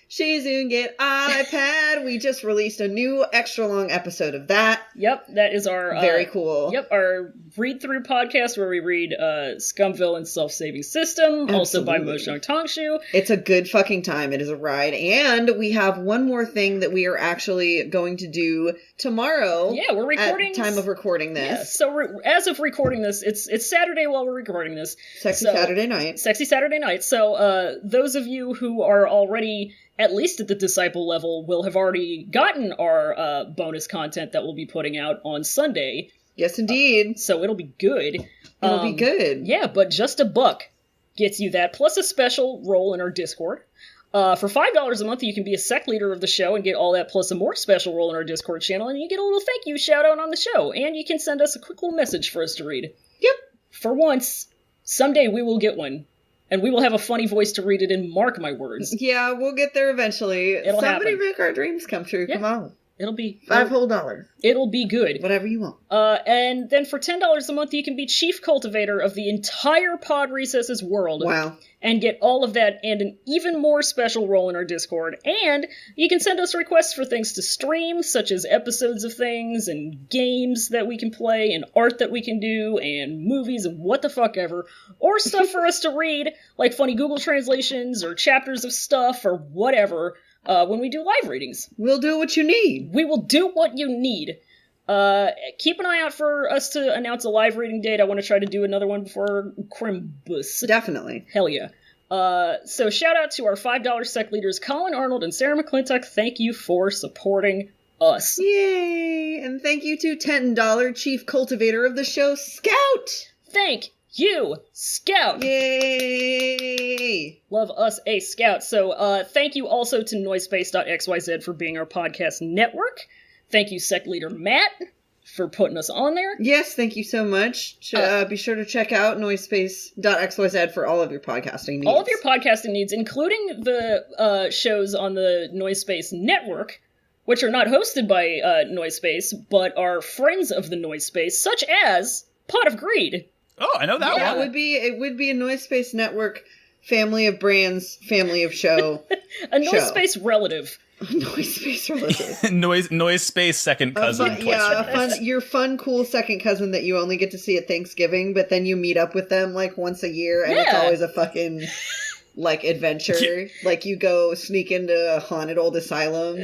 Shizun Get iPad. We just released a new extra long episode of that. Yep, that is our Very cool. Yep, our read-through podcast where we read Scumville and Self-Saving System, also by Mojang Tongshu. It's a good fucking time. It is a ride. And we have one more thing that we are actually going to do tomorrow. Yeah, we're recording. At time of recording this. Yeah, so as of recording this, it's Saturday while we're recording this. Saturday night. Sexy Saturday night. So those of you who are already at least at the disciple level will have already gotten our bonus content that we'll be putting out on Sunday. Yes, indeed. So it'll be good. It'll be good. Yeah, but just $1 gets you that, plus a special role in our Discord. For $5 a month, you can be a sec leader of the show and get all that, plus a more special role in our Discord channel, and you get a little thank you shout out on the show. And you can send us a quick little message for us to read. Yep. For once, someday we will get one. And we will have a funny voice to read it in, mark my words. Yeah, we'll get there eventually. It'll Somebody happen. make our dreams come true. Yeah. Come on. It'll be $5 whole. It'll be good. Whatever you want. And then for $10 a month, you can be chief cultivator of the entire Pod Recesses world. Wow. And get all of that and an even more special role in our Discord. And you can send us requests for things to stream, such as episodes of things, and games that we can play, and art that we can do, and movies, and what the fuck ever. Or stuff for us to read, like funny Google translations, or chapters of stuff, or whatever, when we do live readings. We'll do what you need. We will do what you need. Keep an eye out for us to announce a live reading date. I want to try to do another one before Crimbus. Definitely. Hell yeah. So shout out to our $5 sec leaders, Colin Arnold and Sarah McClintock. Thank you for supporting us. Yay! And thank you to $10 chief cultivator of the show, Scout! Thank you, Scout! Yay! Love us a Scout. So thank you also to Noisepace.xyz for being our podcast network. Thank you, Sec Leader Matt, for putting us on there. Yes, thank you so much. Be sure to check out Noisepace.xyz for all of your podcasting needs. All of your podcasting needs, including the shows on the Noisepace network, which are not hosted by Noisepace, but are friends of the Noisepace, such as Pot of Greed. Oh, I know that Yeah, one. it would be a Noisepace network family of brands, family of show. A Noisepace relative. Noisepace relative. Noise space second cousin. Your fun, cool second cousin that you only get to see at Thanksgiving, but then you meet up with them like once a year, and it's Yeah. always a fucking like adventure. Like you go sneak into a haunted old asylum.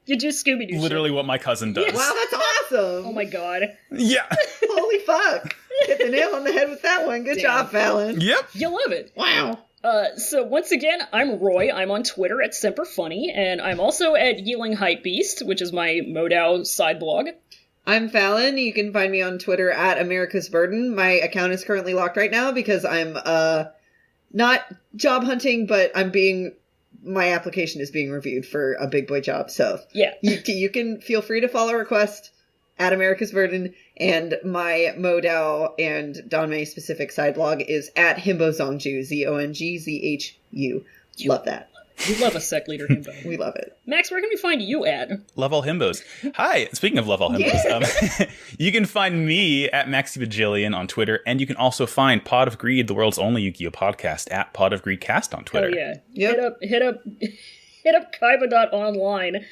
You do Scooby-Doo Literally shit. what my cousin does. Wow, that's awesome. Oh my god. Yeah. Holy fuck. Hit the nail on the head with that one. Good job, Fallon. Yep. You love it. Wow. So once again, I'm Roy. I'm on Twitter at SemperFunny, and I'm also at Yeeling Hype Beast, which is my Modao side blog. I'm Fallon. You can find me on Twitter at America's Burden. My account is currently locked right now because I'm not job hunting, but my application is being reviewed for a big boy job. So Yeah. you can feel free to follow request at America's Burden, and my Modao and Danmei specific side blog is at Himbo Zongju, Zongzhu. Love that. We love a sect leader himbo. We love it. Max, where can we find you at? Love all himbos. Hi. Speaking of love all himbos, you can find me at MaxiBajillion on Twitter, and you can also find Pod of Greed, the world's only Yu-Gi-Oh podcast, at Pod of Greed Cast on Twitter. Oh yeah. Yep. Hit up Kaiba.online.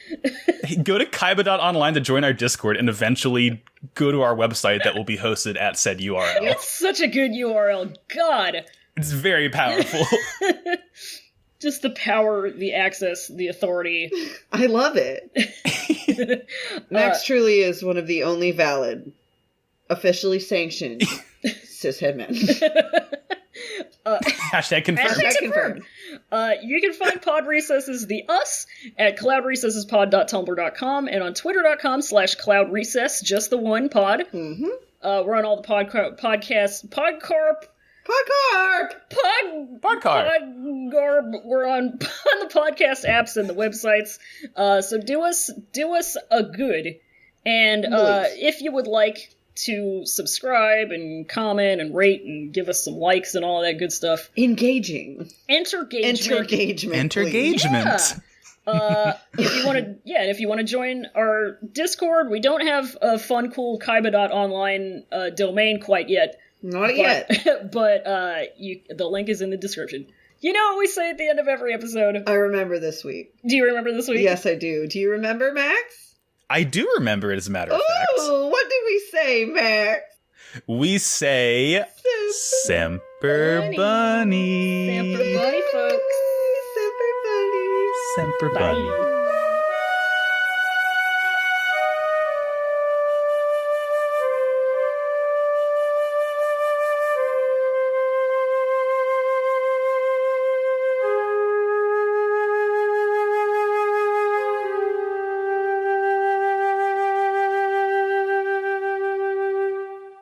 Go to Kaiba.online to join our Discord, and eventually go to our website that will be hosted at said URL. It's such a good URL. God. It's very powerful. Just the power, the access, the authority. I love it. Max truly is one of the only valid, officially sanctioned cishet men. Hashtag confirmed. Hashtag confirmed. You can find Pod Recesses, the us, at cloudrecessespod.tumblr.com and on twitter.com/cloudrecess, just the one pod. Mm-hmm. We're on all the podcasts. Podcarp! Podgarb. We're on the podcast apps and the websites. So do us a good. And if you would like to subscribe and comment and rate and give us some likes and all that good stuff. Engagement. Entergagement. Yeah. If you want to join our Discord, we don't have a fun, cool Kaiba.online domain quite yet. Not yet. But the link is in the description. You know what we say at the end of every episode? I remember this week. Do you remember this week? Yes, I do. Do you remember, Max? I do remember it, as a matter of fact. Oh, what did we say, Max? We say Semper Bunny. Semper Bunny, folks. Semper Bunny. Semper Bye. Bunny.